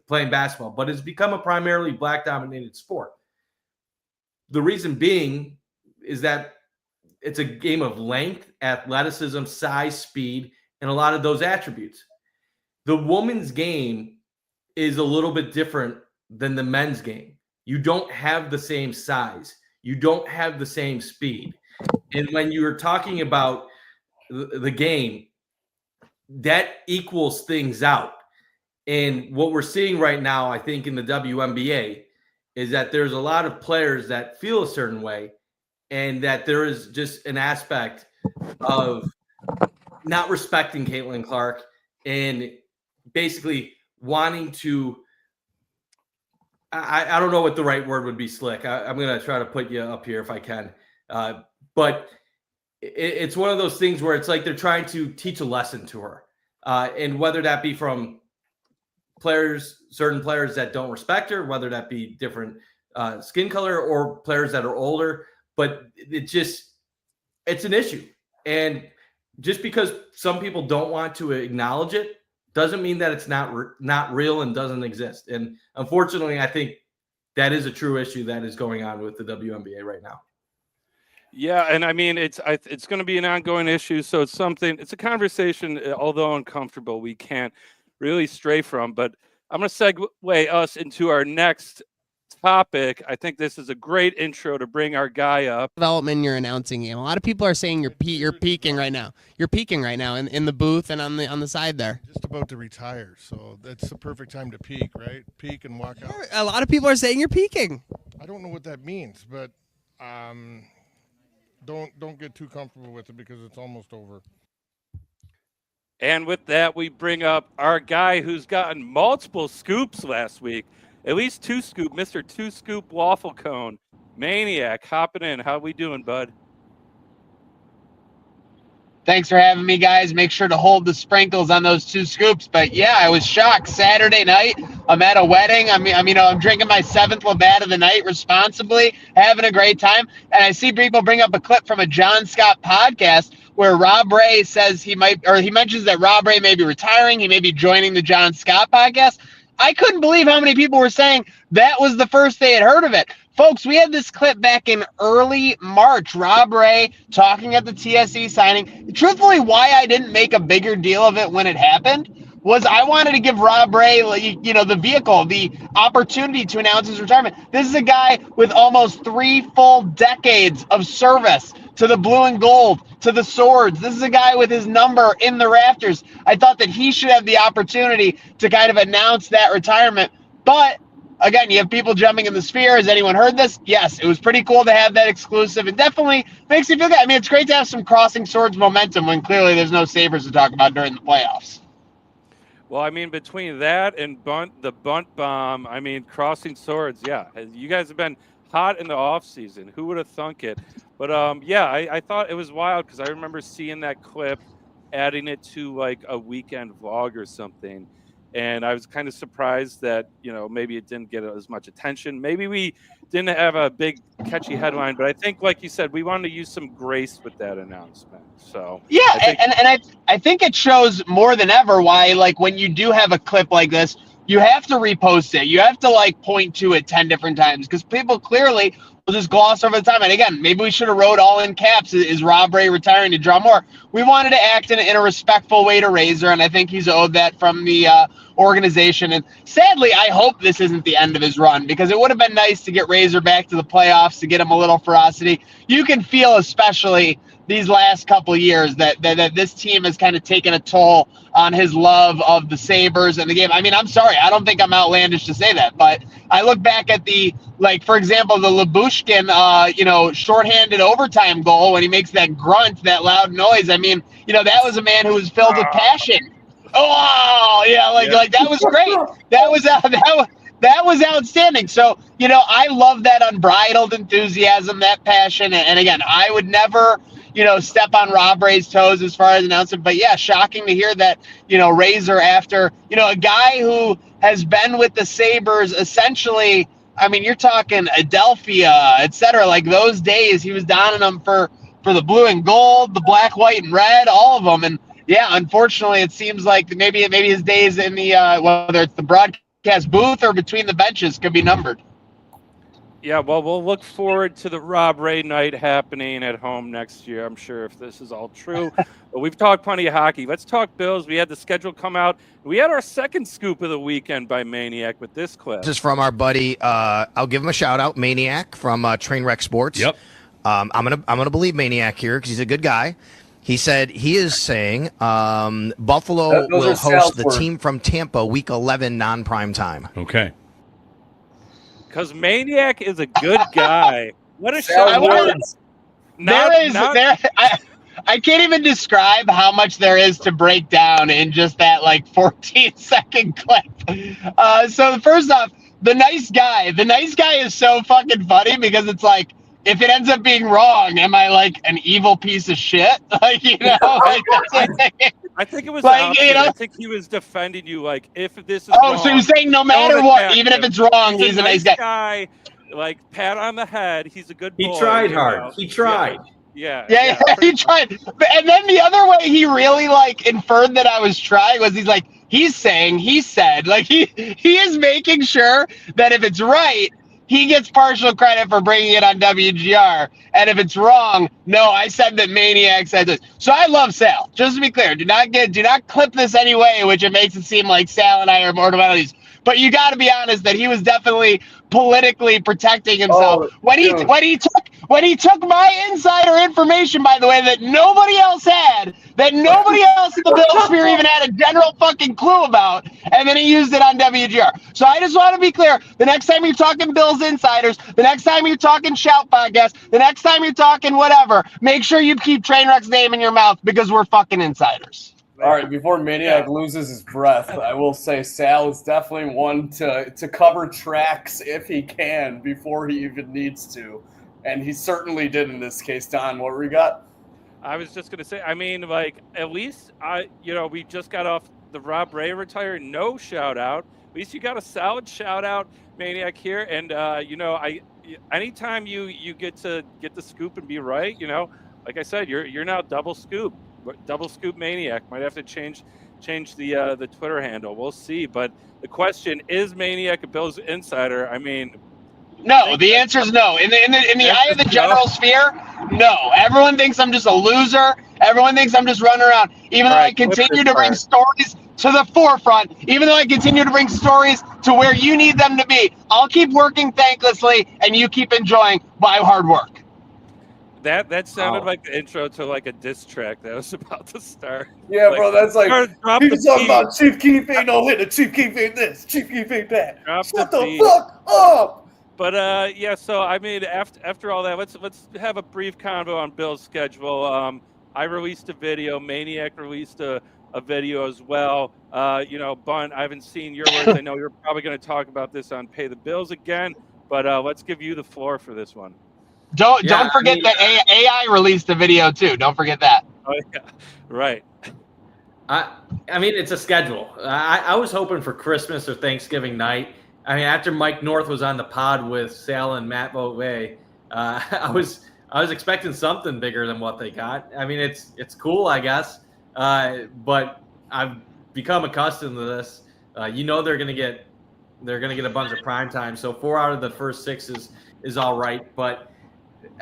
playing basketball, but it's become a primarily black-dominated sport. The reason being is that it's a game of length, athleticism, size, speed, and a lot of those attributes. The women's game is a little bit different than the men's game. You don't have the same size. You don't have the same speed. And when you're talking about the game, that equals things out. And what we're seeing right now, I think, in the WNBA is that there's a lot of players that feel a certain way, and that there is just an aspect of not respecting Caitlin Clark and basically wanting to, I don't know what the right word would be, Slick. I'm going to try to put you up here if I can. But it's one of those things where it's like they're trying to teach a lesson to her. And whether that be from certain players that don't respect her, whether that be different skin color or players that are older, but it's an issue. And just because some people don't want to acknowledge it doesn't mean that it's not real and doesn't exist. And unfortunately, I think that is a true issue that is going on with the WNBA right now. Yeah, and I mean it's going to be an ongoing issue. So it's a conversation, although uncomfortable, we can't really stray from. But I'm going to segue us into our next topic. I think this is a great intro to bring our guy up. Development in your announcing game. A lot of people are saying you're peaking right now. You're peaking right now in the booth and on the side there. Just about to retire, so that's the perfect time to peak, right? Peak and walk out. A lot of people are saying you're peaking. I don't know what that means, but don't get too comfortable with it because it's almost over. And with that, we bring up our guy who's gotten multiple scoops last week. At least 2 scoop, Mr. 2 Scoop Waffle Cone. Maniac, hopping in. How we doing, bud? Thanks for having me, guys. Make sure to hold the sprinkles on those 2 scoops. But yeah, I was shocked. Saturday night, I'm at a wedding. I'm drinking my 7th Labatt of the night responsibly, having a great time. And I see people bring up a clip from a John Scott podcast where Rob Ray says he mentions that Rob Ray may be retiring. He may be joining the John Scott podcast. I couldn't believe how many people were saying that was the first they had heard of it. Folks, we had this clip back in early March. Rob Ray talking at the TSE signing. Truthfully, why I didn't make a bigger deal of it when it happened was I wanted to give Rob Ray, the vehicle, the opportunity to announce his retirement. This is a guy with almost 3 full decades of service to the blue and gold, to the swords. This is a guy with his number in the rafters. I thought that he should have the opportunity to kind of announce that retirement. But again, you have people jumping in the sphere. Has anyone heard this? Yes, it was pretty cool to have that exclusive. It definitely makes you feel good. I mean, it's great to have some crossing swords momentum when clearly there's no Sabres to talk about during the playoffs. Well, I mean, between that and the bunt bomb, I mean, crossing swords, yeah. You guys have been hot in the off season. Who would have thunk it? But yeah, I thought it was wild because I remember seeing that clip, adding it to like a weekend vlog or something. And I was kind of surprised that, maybe it didn't get as much attention. Maybe we didn't have a big catchy headline, but I think, like you said, we wanted to use some grace with that announcement. So yeah, I think it shows more than ever why, like, when you do have a clip like this, you have to repost it. You have to like point to it 10 different times because people clearly will just gloss over the time. And again, maybe we should have wrote all in caps, is Rob Ray retiring to draw more? We wanted to act in a respectful way to Razor, and I think he's owed that from the organization. And sadly, I hope this isn't the end of his run because it would have been nice to get Razor back to the playoffs, to get him a little ferocity. You can feel, especially these last couple of years, that this team has kind of taken a toll on his love of the Sabres and the game. I mean, I'm sorry, I don't think I'm outlandish to say that, but I look back at for example, the Lyubushkin, shorthanded overtime goal when he makes that grunt, that loud noise. I mean, that was a man who was filled with passion. Oh, yeah, like that was great. That was outstanding. So, I love that unbridled enthusiasm, that passion. And again, I would never, step on Rob Ray's toes as far as announcing. But yeah, shocking to hear that, Razor, after, a guy who has been with the Sabres essentially, I mean, you're talking Adelphia, et cetera. Like those days, he was donning them for the blue and gold, the black, white, and red, all of them. And yeah, unfortunately, it seems like maybe his days in the whether it's the broadcast booth or between the benches could be numbered. Yeah, well, we'll look forward to the Rob Ray night happening at home next year, I'm sure, if this is all true. But we've talked plenty of hockey. Let's talk Bills. We had the schedule come out. We had our second scoop of the weekend by Maniac with this clip. This is from our buddy, I'll give him a shout-out, Maniac from Trainwreck Sports. Yep. I'm gonna believe Maniac here because he's a good guy. He said he is saying Buffalo will host the team from Tampa Week 11 non-prime time. Okay. Because Maniac is a good guy. What a show! I can't even describe how much there is to break down in just that 14-second clip. So first off, the nice guy is so fucking funny because it's like, if it ends up being wrong, am I like an evil piece of shit? I think it was I think he was defending you. Like, if this is wrong, so you're saying no matter what, even if it's wrong, he's a nice guy. Like, pat on the head. He's a good boy. He tried hard. He tried. Yeah, he tried. And then the other way he really inferred that I was trying was he said, he is making sure that if it's right, he gets partial credit for bringing it on WGR. And if it's wrong, no, I said that Maniac said this. So I love Sal. Just to be clear, do not clip this anyway, which it makes it seem like Sal and I are mortal enemies. But you got to be honest that he was definitely politically protecting himself when he took my insider information, by the way, that nobody else had, that nobody else in the Bill sphere even had a general fucking clue about, and then he used it on WGR. So I just want to be clear, the next time you're talking Bills insiders, the next time you're talking Shout Podcast, the next time you're talking whatever, make sure you keep Trainwreck's name in your mouth because we're fucking insiders. All right, before Maniac loses his breath, I will say Sal is definitely one to cover tracks if he can before he even needs to. And he certainly did in this case. Don, what we got? I was just going to say, I mean, at least, we just got off the Rob Ray retire. No shout out. At least you got a solid shout out, Maniac, here. And, anytime you get to get the scoop and be right, like I said, you're now double scoop Maniac. Might have to change the Twitter handle. We'll see. But the question is, Maniac a Bills insider? I mean, no. The answer is no. In the eye of the general sphere, no. Everyone thinks I'm just a loser. Everyone thinks I'm just running around. Even though I continue to bring stories to the forefront, even though I continue to bring stories to where you need them to be, I'll keep working thanklessly, and you keep enjoying my hard work. That sounded Oh. like the intro to like a diss track that was about to start. Yeah, Like, bro, that's like drop he's the talking beat. about Chief Keef ain't no hitter, Chief Keef ain't this, Chief Keef ain't that. Drop Shut the the beat. fuck up. But yeah, so I mean, after all that, let's have a brief convo on Bill's schedule. I released a video. Maniac released a video as well. Bunt, I haven't seen your words. I know you're probably going to talk about this on Pay the Bills again, but let's give you the floor for this one. Don't forget that AI released a video too. Don't forget that. Oh yeah, right. I mean, it's a schedule. I was hoping for Christmas or Thanksgiving night. I mean, after Mike North was on the pod with Sal and Matt Beauvais, I was expecting something bigger than what they got. I mean, it's cool, I guess, but I've become accustomed to this. They're gonna get a bunch of prime time. So 4 out of the first 6 is all right. But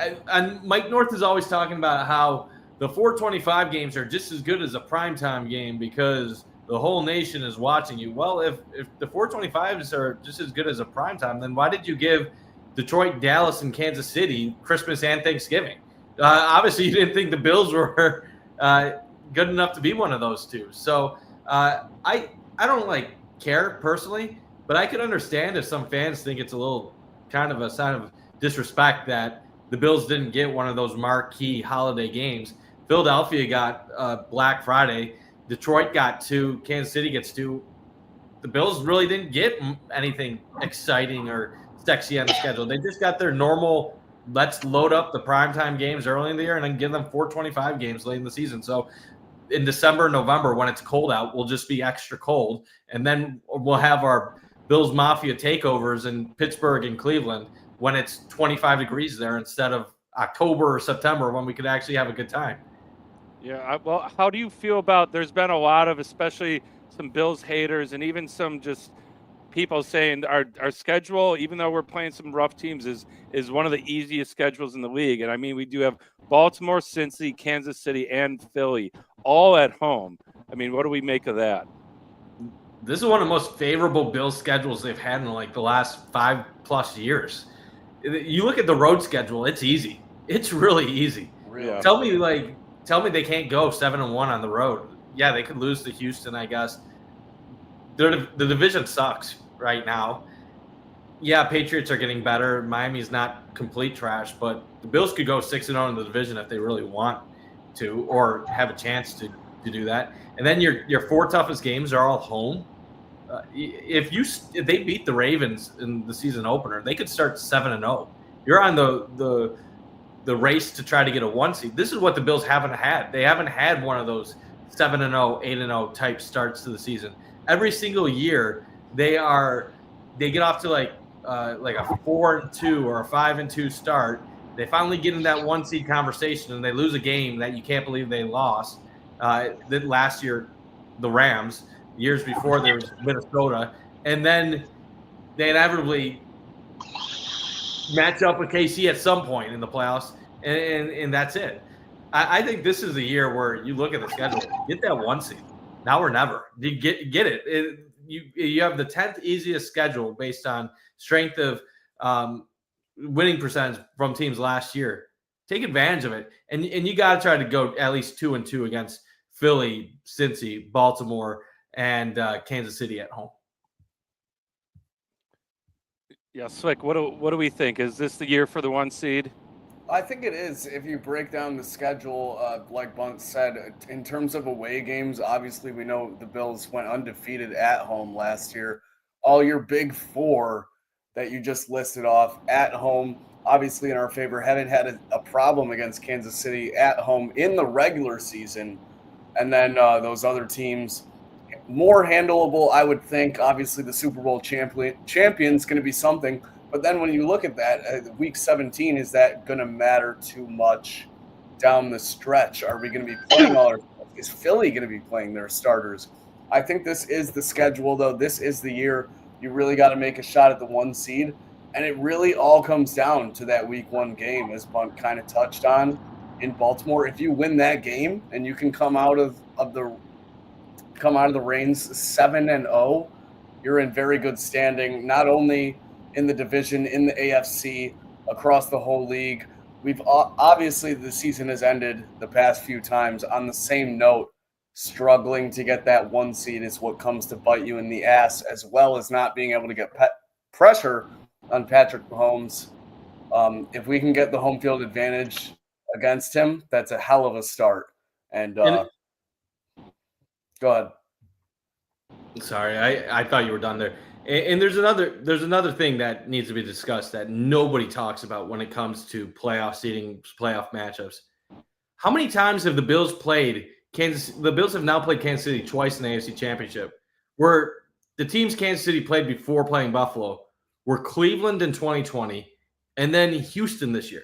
and Mike North is always talking about how the 425 games are just as good as a primetime game because the whole nation is watching you. Well, if the 425s are just as good as a primetime, then why did you give Detroit, Dallas, and Kansas City Christmas and Thanksgiving? Obviously, you didn't think the Bills were good enough to be one of those two. So I don't care personally, but I could understand if some fans think it's a little kind of a sign of disrespect that the Bills didn't get one of those marquee holiday games. Philadelphia got Black Friday. Detroit got 2. Kansas City gets 2. The Bills really didn't get anything exciting or sexy on the schedule. They just got their normal, let's load up the primetime games early in the year and then give them 425 games late in the season. So in December, November, when it's cold out, we'll just be extra cold. And then we'll have our Bills Mafia takeovers in Pittsburgh and Cleveland when it's 25 degrees there instead of October or September when we could actually have a good time. Yeah, well, how do you feel about? There's been a lot of, especially some Bills haters, and even some just people saying our schedule, even though we're playing some rough teams, is one of the easiest schedules in the league. And I mean, we do have Baltimore, Cincy, Kansas City, and Philly all at home. I mean, what do we make of that? This is one of the most favorable Bills schedules they've had in the last 5+ years. You look at the road schedule; it's easy. It's really easy. Yeah. Tell me they can't go 7-1 on the road. Yeah, they could lose to Houston, I guess. The division sucks right now. Yeah, Patriots are getting better. Miami's not complete trash, but the Bills could go 6-0 in the division if they really want to or have a chance to do that. And then your 4 toughest games are all home. If they beat the Ravens in the season opener, they could start 7-0. You're on the race to try to get a 1 seed. This is what the Bills haven't had. They haven't had one of those 7-0, 8-0 type starts to the season. Every single year, they get off to like a 4-2 or a 5-2 start. They finally get in that 1 seed conversation and they lose a game that you can't believe they lost. That last year, the Rams. Years before, there was Minnesota, and then they inevitably match up with KC at some point in the playoffs, and that's it. I think this is the year where you look at the schedule, get that 1 seed. Now or never. You get it. You have the 10th easiest schedule based on strength of winning percentage from teams last year. Take advantage of it, and you got to try to go at least 2-2 against Philly, Cincy, Baltimore, and Kansas City at home. Yeah, Slick, what do we think? Is this the year for the 1 seed? I think it is. If you break down the schedule, like Bunt said, in terms of away games, obviously we know the Bills went undefeated at home last year. All your big 4 that you just listed off at home, obviously in our favor, haven't had a problem against Kansas City at home in the regular season. And then those other teams, more handleable, I would think. Obviously, the Super Bowl champion's going to be something. But then when you look at that, Week 17, is that going to matter too much down the stretch? Are we going to be playing all our – is Philly going to be playing their starters? I think this is the schedule, though. This is the year you really got to make a shot at the 1 seed. And it really all comes down to that Week 1 game, as Bunt kind of touched on in Baltimore. If you win that game and you can come out of the reins 7-0, you're in very good standing, not only in the division, in the AFC, across the whole league. we've obviously the season has ended the past few times on the same note. Struggling to get that 1 seed is what comes to bite you in the ass, as well as not being able to get pressure on Patrick Mahomes. If we can get the home field advantage against him, that's a hell of a start. And go ahead. Sorry, I thought you were done there. And there's another thing that needs to be discussed that nobody talks about when it comes to playoff seeding, playoff matchups. How many times have the Bills played Kansas? The Bills have now played Kansas City twice in the AFC Championship, where the teams Kansas City played before playing Buffalo were Cleveland in 2020 and then Houston this year.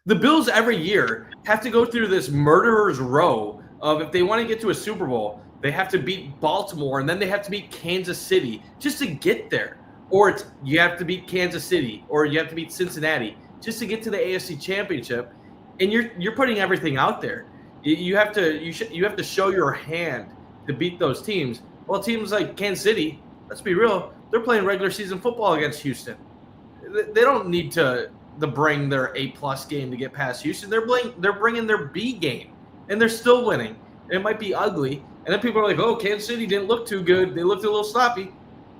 The Bills every year have to go through this murderer's row of, if they want to get to a Super Bowl, they have to beat Baltimore and then they have to beat Kansas City just to get there. Or it's you have to beat Kansas City or you have to beat Cincinnati just to get to the AFC Championship. And you're putting everything out there. You have to show your hand to beat those teams. Well, teams like Kansas City, let's be real, they're playing regular season football against Houston. They don't need to bring their A+ game to get past Houston. They're bringing their B game, and they're still winning. And it might be ugly, and then people are like, "Oh, Kansas City didn't look too good. They looked a little sloppy."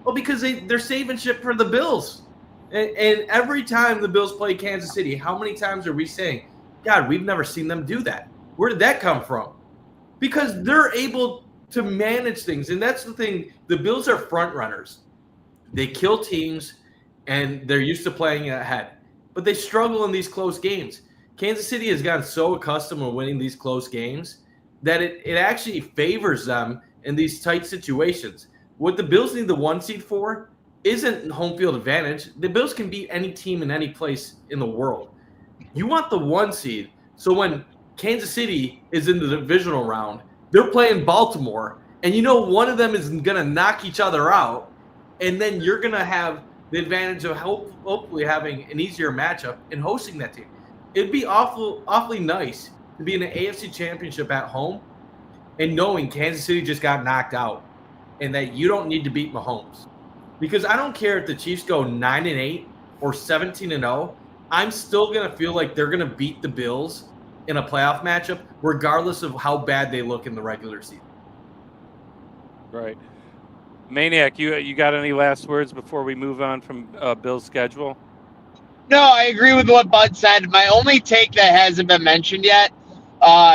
Well, because they're saving shit for the Bills. And every time the Bills play Kansas City, how many times are we saying, "God, we've never seen them do that"? Where did that come from? Because they're able to manage things, and that's the thing. The Bills are front runners. They kill teams, and they're used to playing ahead. But they struggle in these close games. Kansas City has gotten so accustomed to winning these close games that it actually favors them in these tight situations. What the Bills need the 1 seed for isn't home field advantage. The Bills can beat any team in any place in the world. You want the 1 seed, so when Kansas City is in the divisional round, they're playing Baltimore, and you know one of them is going to knock each other out, and then you're going to have the advantage of hopefully having an easier matchup and hosting that team. It'd be awfully nice to be in the AFC Championship at home and knowing Kansas City just got knocked out and that you don't need to beat Mahomes. Because I don't care if the Chiefs go 9-8 or 17-0, I'm still going to feel like they're going to beat the Bills in a playoff matchup regardless of how bad they look in the regular season. Right. Maniac, you got any last words before we move on from Bill's schedule? No, I agree with what Bud said. My only take that hasn't been mentioned yet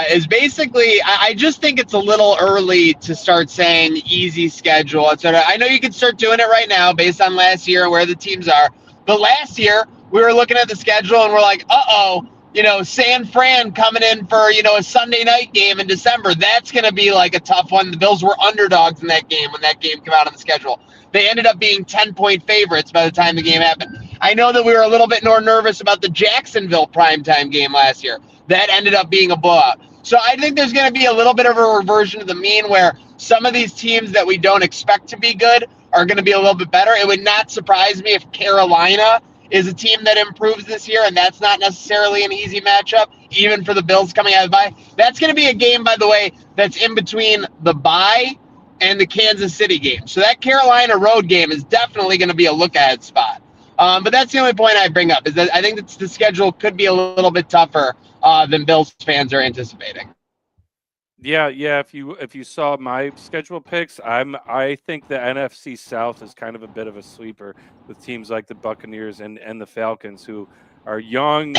is basically I just think it's a little early to start saying easy schedule, etc. I know you can start doing it right now based on last year and where the teams are. But last year, we were looking at the schedule and we're like, San Fran coming in for, a Sunday night game in December. That's going to be like a tough one. The Bills were underdogs in that game when that game came out on the schedule. They ended up being 10-point favorites by the time the game happened. I know that we were a little bit more nervous about the Jacksonville primetime game last year. That ended up being a blowout. So I think there's going to be a little bit of a reversion to the mean where some of these teams that we don't expect to be good are going to be a little bit better. It would not surprise me if Carolina is a team that improves this year, and that's not necessarily an easy matchup, even for the Bills coming out of the bye. That's going to be a game, by the way, that's in between the bye and the Kansas City game. So that Carolina road game is definitely going to be a look-ahead spot. But that's the only point I bring up, is that I think that the schedule could be a little bit tougher than Bills fans are anticipating. Yeah. If you saw my schedule picks, I think the NFC South is kind of a bit of a sleeper with teams like the Buccaneers and the Falcons, who are young,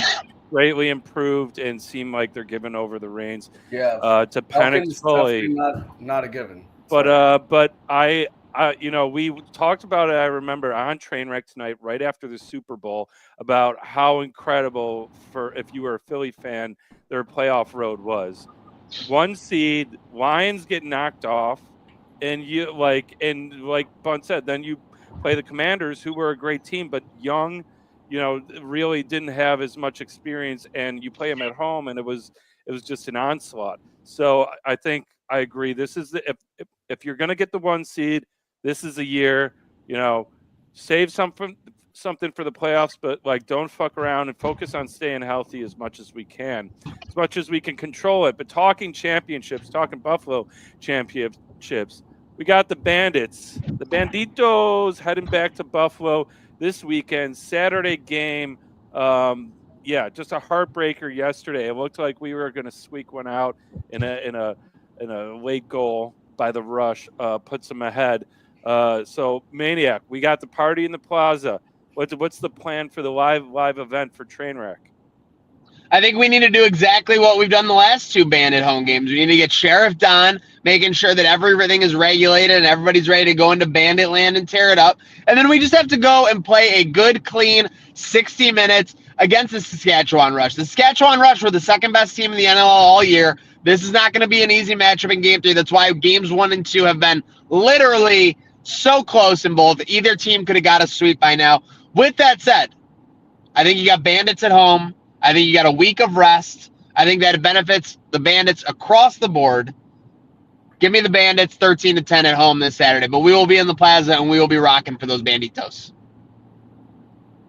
greatly improved, and seem like they're giving over the reins. Yeah, to Penix fully. Not a given. But we talked about it, I remember, on Trainwreck tonight, right after the Super Bowl, about how incredible, for if you were a Philly fan, their playoff road was. 1 seed, Lions get knocked off, and like Bun said, then you play the Commanders, who were a great team, but young, really didn't have as much experience, and you play them at home, and it was just an onslaught. So I think I agree. This is if you're going to get the 1 seed, this is a year, save something for the playoffs, but don't fuck around and focus on staying healthy as much as we can control it. But talking championships, talking Buffalo championships, we got the Bandits, the Banditos, heading back to Buffalo this weekend. Saturday game. yeah, just a heartbreaker yesterday. It looked like we were going to squeak one out in a late goal by the Rush, puts them ahead. So Maniac, we got the party in the plaza. What's the plan for the live event for Trainwreck? I think we need to do exactly what we've done the last 2 Bandit home games. We need to get Sheriff Don, making sure that everything is regulated and everybody's ready to go into Bandit land and tear it up. And then we just have to go and play a good, clean 60 minutes against the Saskatchewan Rush. The Saskatchewan Rush were the second best team in the NLL all year. This is not going to be an easy matchup in Game 3. That's why games 1 and 2 have been literally so close in both. Either team could have got a sweep by now. With that said, I think you got Bandits at home. I think you got a week of rest. I think that it benefits the Bandits across the board. Give me the Bandits 13-10 at home this Saturday, but we will be in the plaza and we will be rocking for those Banditos.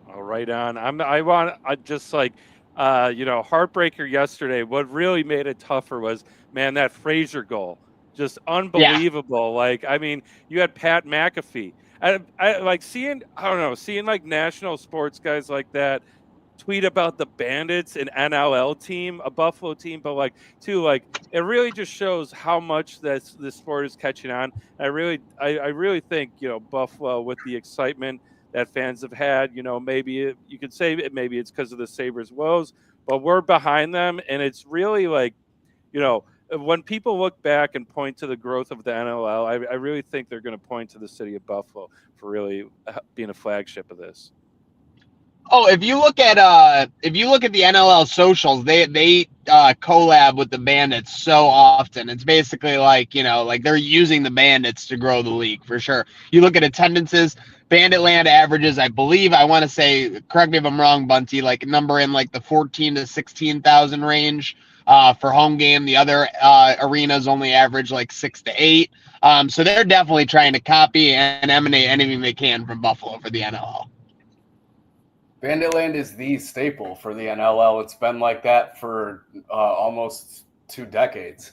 All right, on. I just like, heartbreaker yesterday. What really made it tougher was, man, that Fraser goal, just unbelievable. Yeah. Like, I mean, you had Pat McAfee. I like seeing like national sports guys like that tweet about the Bandits, an NLL team, a Buffalo team, but like it really just shows how much this sport is catching on. I really think, Buffalo, with the excitement that fans have had, maybe you could say maybe it's because of the Sabres woes, but we're behind them, and it's really like, when people look back and point to the growth of the NLL, I really think they're going to point to the city of Buffalo for really being a flagship of this. Oh, if you look at the NLL socials, they collab with the Bandits so often. It's basically like, they're using the Bandits to grow the league for sure. You look at attendances, Banditland averages, I want to say, correct me if I'm wrong, Bunty, like number in like the 14 to 16,000 range for home game. The other arenas only average like 6 to 8. So they're definitely trying to copy and emanate anything they can from Buffalo for the NLL. Banditland is the staple for the NLL. It's been like that for almost 2 decades.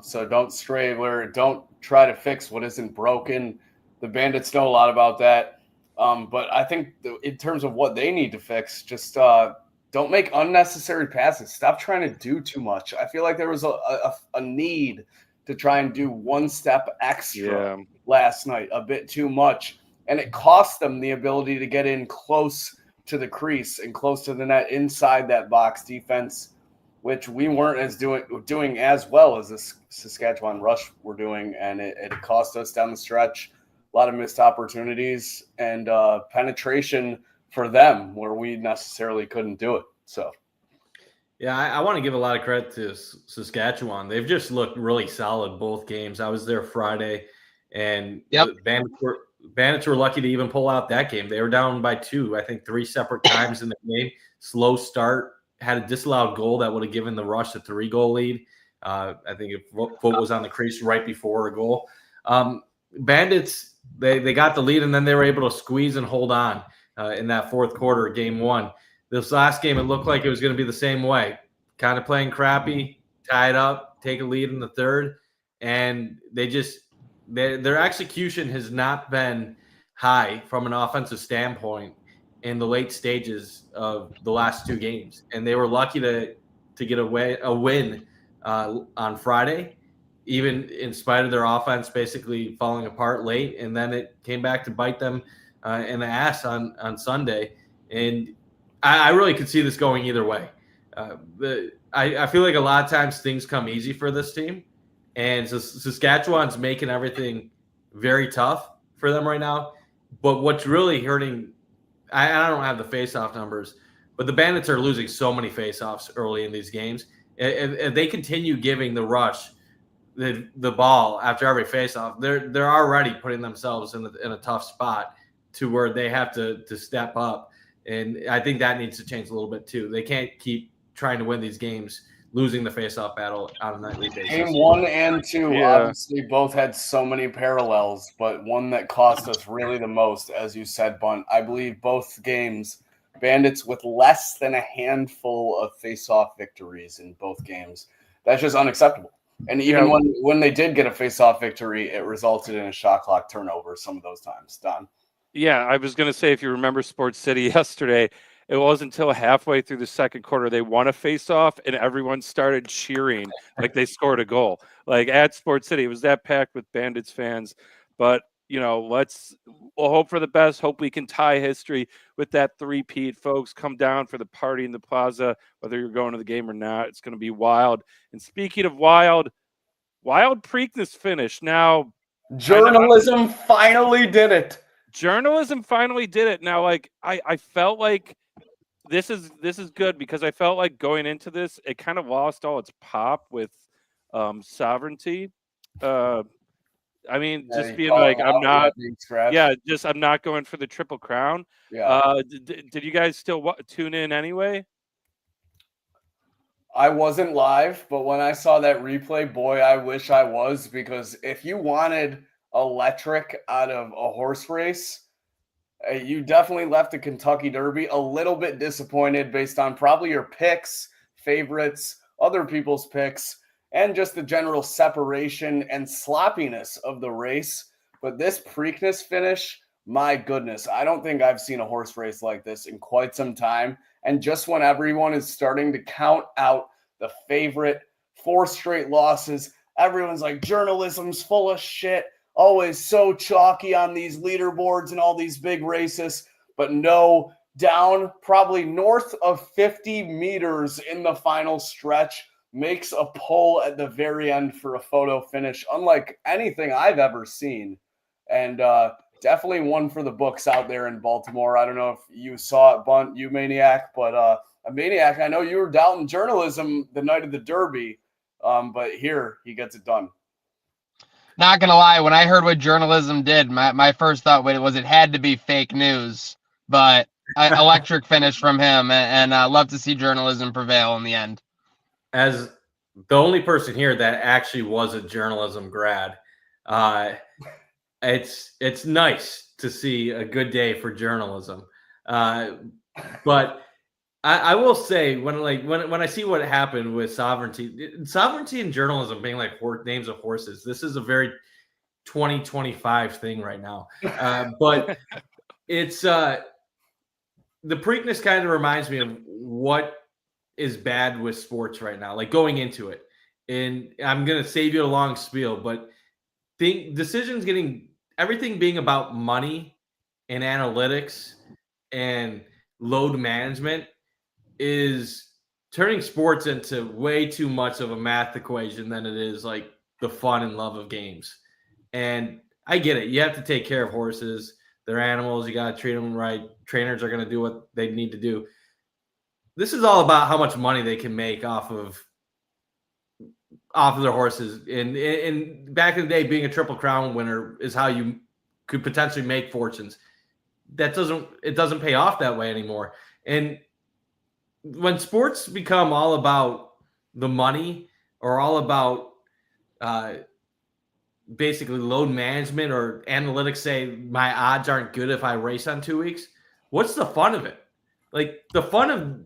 So don't try to fix what isn't broken. The Bandits know a lot about that. But I think in terms of what they need to fix, just don't make unnecessary passes. Stop trying to do too much. I feel like there was a need to try and do one step extra last night, a bit too much. And it cost them the ability to get in close to the crease and close to the net inside that box defense, which we weren't doing as well as the Saskatchewan Rush were doing, and it cost us down the stretch. A lot of missed opportunities and penetration for them where we necessarily couldn't do it. So, yeah, I want to give a lot of credit to Saskatchewan. They've just looked really solid both games. I was there Friday, and the Bandits were lucky to even pull out that game. They were down by 2, I think 3 separate times in the game. Slow start, had a disallowed goal that would have given the Rush a 3-goal lead. I think if Foot was on the crease right before a goal. Bandits, they got the lead, and then they were able to squeeze and hold on in that fourth quarter of game 1. This last game, it looked like it was going to be the same way. Kind of playing crappy, tie it up, take a lead in the third, and their execution has not been high from an offensive standpoint in the late stages of the last 2 games. And they were lucky to get a win on Friday, even in spite of their offense basically falling apart late. And then it came back to bite them in the ass on Sunday. And I really could see this going either way. I feel like a lot of times things come easy for this team. And so Saskatchewan's making everything very tough for them right now. But what's really hurting, I don't have the face-off numbers, but the Bandits are losing so many face-offs early in these games. If they continue giving the Rush the ball after every face-off, they're already putting themselves in a tough spot to where they have to step up. And I think that needs to change a little bit too. They can't keep trying to win these games losing the face-off battle on a nightly basis. Game 1 and 2 obviously both had so many parallels, but one that cost us really the most, as you said, Bunt. I believe both games, Bandits with less than a handful of face-off victories in both games. That's just unacceptable. And even when they did get a face-off victory, it resulted in a shot clock turnover some of those times. Don. Yeah, I was going to say, if you remember Sports City yesterday, it wasn't until halfway through the second quarter they won a face-off, and everyone started cheering like they scored a goal. Like at Sports City, it was that packed with Bandits fans. But we'll hope for the best. Hope we can tie history with that three-peat, folks. Come down for the party in the plaza, whether you're going to the game or not. It's going to be wild. And speaking of wild Preakness finish. Now, journalism finally did it. Journalism finally did it. Now, like I felt like this is good because I felt like going into this, it kind of lost all its pop with sovereignty. I mean, just being like, I'm not going for the Triple Crown. Yeah. Did you guys still tune in anyway? I wasn't live, but when I saw that replay, boy, I wish I was, because if you wanted electric out of a horse race, you definitely left the Kentucky Derby a little bit disappointed based on probably your picks, favorites, other people's picks, and just the general separation and sloppiness of the race. But this Preakness finish, my goodness, I don't think I've seen a horse race like this in quite some time. And just when everyone is starting to count out the favorite, 4 straight losses, everyone's like, journalism's full of shit, always so chalky on these leaderboards and all these big races. But no, down probably north of 50 meters in the final stretch, makes a pull at the very end for a photo finish, unlike anything I've ever seen. And definitely one for the books out there in Baltimore. I don't know if you saw it, Bunt, you Maniac, but a Maniac, I know you were doubting journalism the night of the Derby, but here he gets it done. Not gonna lie, when I heard what journalism did, my first thought was it had to be fake news, but electric finish from him, and love to see journalism prevail in the end. As the only person here that actually was a journalism grad, it's nice to see a good day for journalism. But I will say when I see what happened with sovereignty and journalism being like names of horses, this is a very 2025 thing right now. But it's the Preakness kind of reminds me of what is bad with sports right now, like going into it. And I'm gonna save you a long spiel, but decisions getting everything being about money and analytics and load management is turning sports into way too much of a math equation than it is like the fun and love of games. And I get it. You have to take care of horses. They're animals. You got to treat them right. Trainers are going to do what they need to do. This is all about how much money they can make off of their horses. And back in the day, being a Triple Crown winner is how you could potentially make fortunes. It doesn't pay off that way anymore. And when sports become all about the money or all about basically load management, or analytics say my odds aren't good if I race on 2 weeks, what's the fun of it? Like, the fun of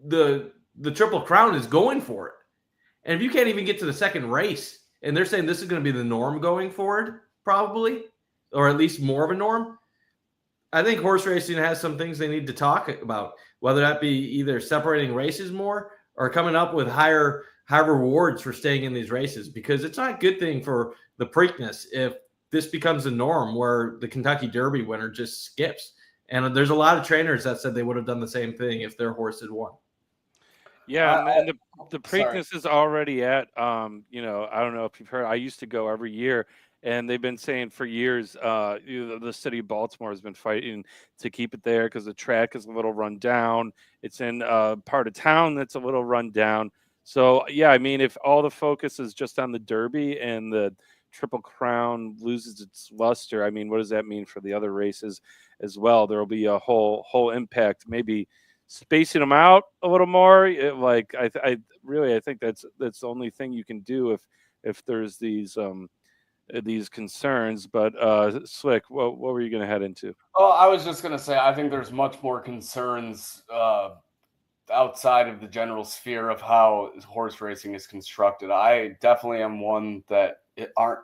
the Triple Crown is going for it. And if you can't even get to the second race, and they're saying this is going to be the norm going forward, probably, or at least more of a norm, I think horse racing has some things they need to talk about, whether that be either separating races more or coming up with higher rewards for staying in these races, because it's not a good thing for the Preakness if this becomes a norm where the Kentucky Derby winner just skips. And there's a lot of trainers that said they would have done the same thing if their horse had won. Yeah, and the Preakness is already at, I don't know if you've heard, I used to go every year, and they've been saying for years, the city of Baltimore has been fighting to keep it there because the track is a little run down. It's in a part of town that's a little run down. So, yeah, I mean, if all the focus is just on the Derby and the Triple Crown loses its luster, I mean, what does that mean for the other races as well? There will be a whole impact, maybe spacing them out a little more. I think that's the only thing you can do if there's these concerns. But Slick, what were you going to head into? Oh, I was just going to say, I think there's much more concerns outside of the general sphere of how horse racing is constructed. I definitely am one that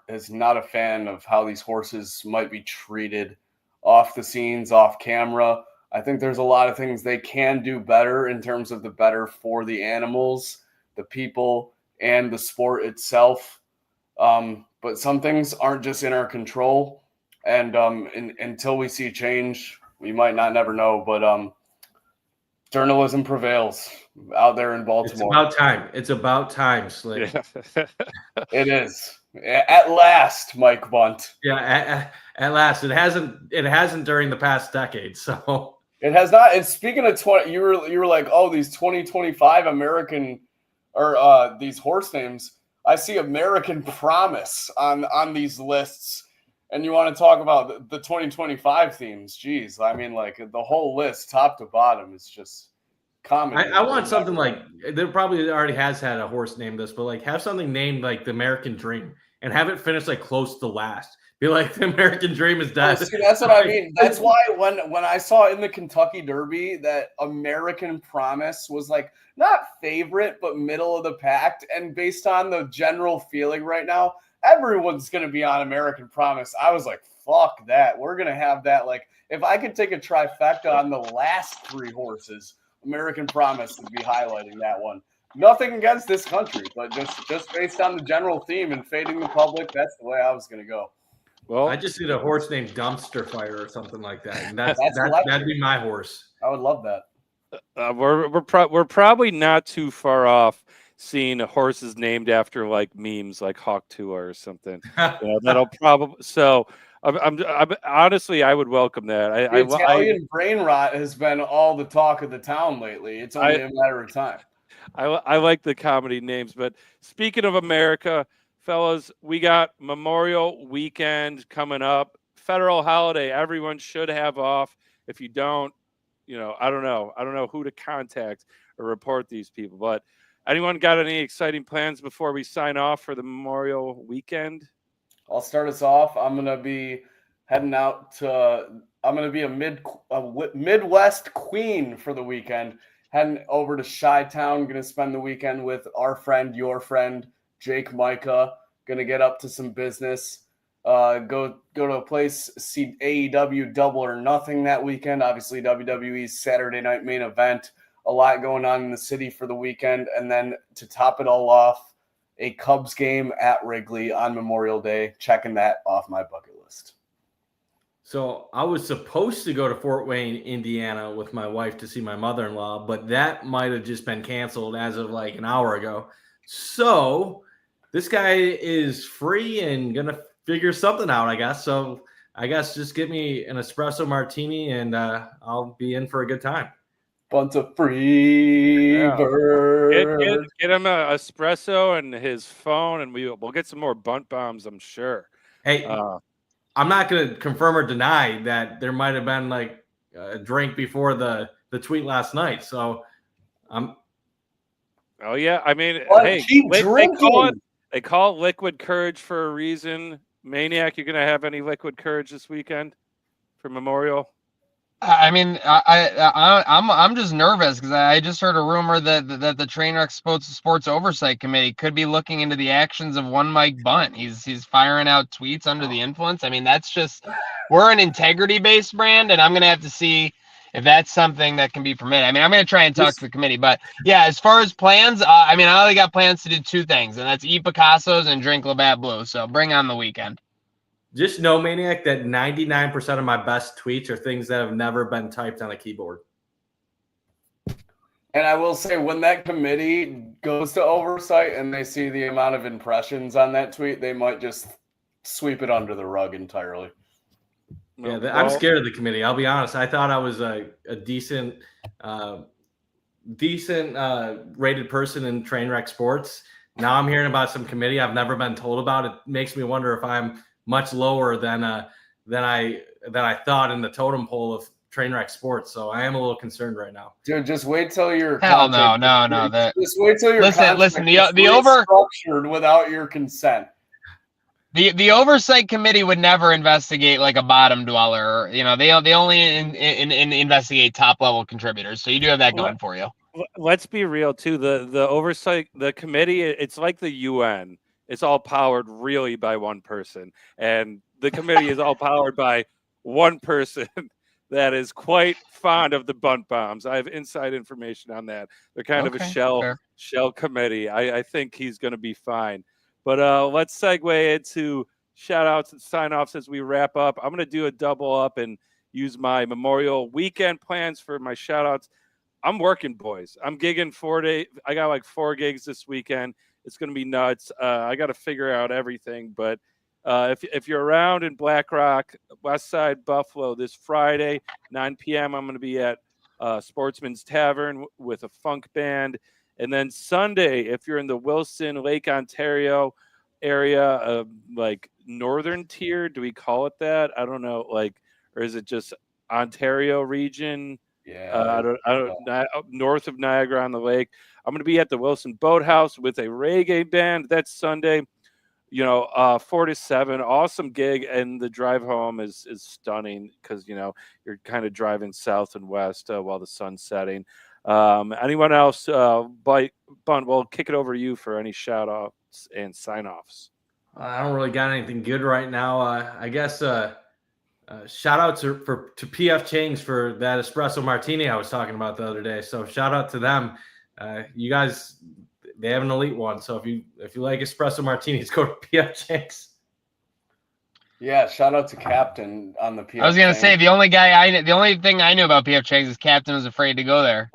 is not a fan of how these horses might be treated off the scenes, off camera. I think there's a lot of things they can do better in terms of the better for the animals, the people, and the sport itself. But some things aren't just in our control. And until we see change, we might not never know. But journalism prevails out there in Baltimore. It's about time. It's about time, Slick. Yeah. It is. At last, Mike Bunt. Yeah, at last. It hasn't during the past decade. So it has not. And speaking of 20, you were like, oh, these 2025 American or these horse names. I see American Promise on these lists. And you want to talk about the 2025 themes. Geez, I mean, like the whole list, top to bottom, is just comedy. I want something like, there probably already has had a horse named this, but like have something named like the American Dream and have it finish like close to last. Be like, the American Dream is dead. See, that's what I mean. That's why when I saw in the Kentucky Derby that American Promise was like not favorite, but middle of the pack. And based on the general feeling right now, everyone's going to be on American Promise. I was like, fuck that. We're going to have that. Like, if I could take a trifecta on the last 3 horses, American Promise would be highlighting that one. Nothing against this country, but just based on the general theme and fading the public, that's the way I was going to go. Well, I just need a horse named Dumpster Fire or something like that. And that'd be my horse. I would love that. We're probably not too far off seeing horses named after like memes like Hawk Tua or something. That'll probably so. I'm honestly, I would welcome that. Italian brain rot has been all the talk of the town lately. It's only a matter of time. I like the comedy names, but speaking of America, fellas, we got Memorial Weekend coming up. Federal holiday. Everyone should have off. If you don't, I don't know who to contact or report these people. But anyone got any exciting plans before we sign off for the Memorial Weekend? I'll start us off. I'm going to be heading out to I'm going to be a Midwest queen for the weekend. Heading over to Chi-Town. Going to spend the weekend with our friend, your friend, Jake Micah. Going to get up to some business. Go to a place, see AEW Double or Nothing that weekend. Obviously, WWE's Saturday night main event. A lot going on in the city for the weekend. And then to top it all off, a Cubs game at Wrigley on Memorial Day. Checking that off my bucket list. So I was supposed to go to Fort Wayne, Indiana with my wife to see my mother-in-law, but that might have just been canceled as of like an hour ago. So this guy is free and going to figure something out, I guess. So I guess just get me an espresso martini and I'll be in for a good time. Bunch of free birds. Get him an espresso and his phone, and we'll get some more bunt bombs, I'm sure. Hey, I'm not going to confirm or deny that there might have been like a drink before the tweet last night. So I'm. Oh yeah, I mean, hey, they call it liquid courage for a reason. Maniac, you going to have any liquid courage this weekend for Memorial? I mean, I'm just nervous because I just heard a rumor that the Trainwreck Sports Oversight Committee could be looking into the actions of one Mike Bunt. He's firing out tweets under the influence. I mean, we're an integrity-based brand, and I'm gonna have to see if that's something that can be permitted. I mean, I'm gonna try and talk to the committee, but yeah, as far as plans, I mean, I only got plans to do 2 things, and that's eat Picassos and drink Labatt Blue. So bring on the weekend. Just know, Maniac, that 99% of my best tweets are things that have never been typed on a keyboard. And I will say, when that committee goes to oversight and they see the amount of impressions on that tweet, they might just sweep it under the rug entirely. Yeah, I'm scared of the committee. I'll be honest. I thought I was a decent rated person in Trainwreck Sports. Now I'm hearing about some committee I've never been told about. It makes me wonder if I'm much lower than I thought in the totem pole of Trainwreck Sports. So I am a little concerned right now. Dude, just wait till your no. Just wait till your listen. The over structured without your consent. The oversight committee would never investigate like a bottom dweller. They only investigate top level contributors. So you do have that going for you. Let's be real too. The oversight, the committee, it's like the UN. It's all powered really by one person, and the committee is all powered by one person. that is quite fond of the bunt bombs. I have inside information on that. They're kind of a shell committee. I think he's going to be fine. But let's segue into shout outs and sign offs as we wrap up. I'm going to do a double up and use my Memorial weekend plans for my shout outs. I'm working, boys. I'm gigging 4 days. I got like 4 gigs this weekend. It's going to be nuts. I got to figure out everything. But if you're around in Black Rock, West Side, Buffalo this Friday, 9 p.m., I'm going to be at Sportsman's Tavern with a funk band. And then Sunday, if you're in the Wilson, Lake Ontario area, like northern tier, do we call it that? I don't know. Like, or is it just Ontario region? Yeah. North of Niagara on the Lake. I'm going to be at the Wilson Boathouse with a reggae band. That's Sunday, 4 to 7. Awesome gig. And the drive home is stunning because, you're kind of driving south and west while the sun's setting. Anyone else? Bunt, we'll kick it over to you for any shout outs and sign offs. I don't really got anything good right now. I guess shout out to PF Chang's for that espresso martini I was talking about the other day. So shout out to them. You guys, they have an elite one. So if you like espresso martinis, go to PF Chang's. Yeah, shout out to Captain on the PF. I was gonna say the only thing I knew about PF Chang's is Captain was afraid to go there.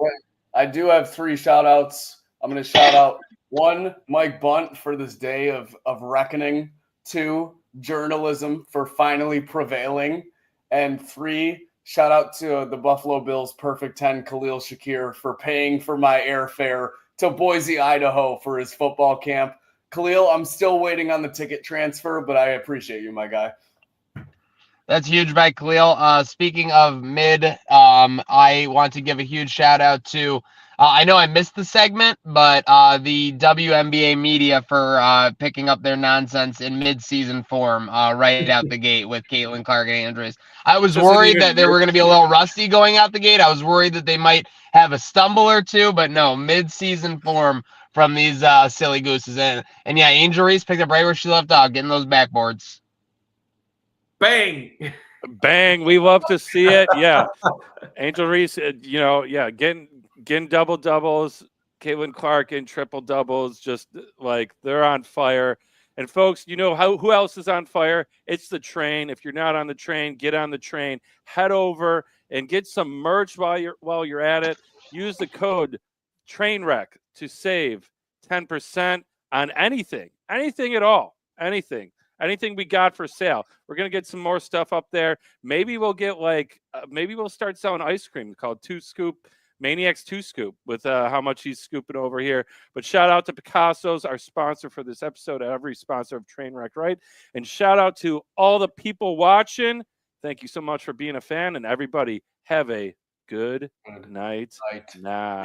I do have 3 shout outs. I'm gonna shout out 1, Mike Bunt for this day of reckoning. 2, journalism for finally prevailing. And 3, shout out to the Buffalo Bills Perfect 10 Khalil Shakir for paying for my airfare to Boise, Idaho for his football camp. Khalil, I'm still waiting on the ticket transfer, but I appreciate you, my guy. That's huge by Khalil. Speaking of mid, I want to give a huge shout out to, I know I missed the segment, but the WNBA media for picking up their nonsense in mid-season form right out the gate with Caitlin Clark and Andrews. I was worried that they were going to be a little rusty going out the gate. I was worried that they might have a stumble or two, but no, mid-season form from these silly gooses. And yeah, Angel Reese picked up right where she left off, getting those backboards. Bang! Bang. We love to see it. Yeah. Angel Reese, getting double doubles. Caitlin Clark in triple doubles. Just like they're on fire. And folks, who else is on fire? It's the train. If you're not on the train, get on the train. Head over and get some merch while you're at it. Use the code Trainwreck to save 10% on anything at all, anything we got for sale. We're going to get some more stuff up there. Maybe we'll get maybe we'll start selling ice cream called 2 Scoop, Maniac's 2 Scoop with how much he's scooping over here. But shout out to Picasso's, our sponsor for this episode, every sponsor of Trainwreck, right? And shout out to all the people watching. Thank you so much for being a fan, and everybody have a good night now.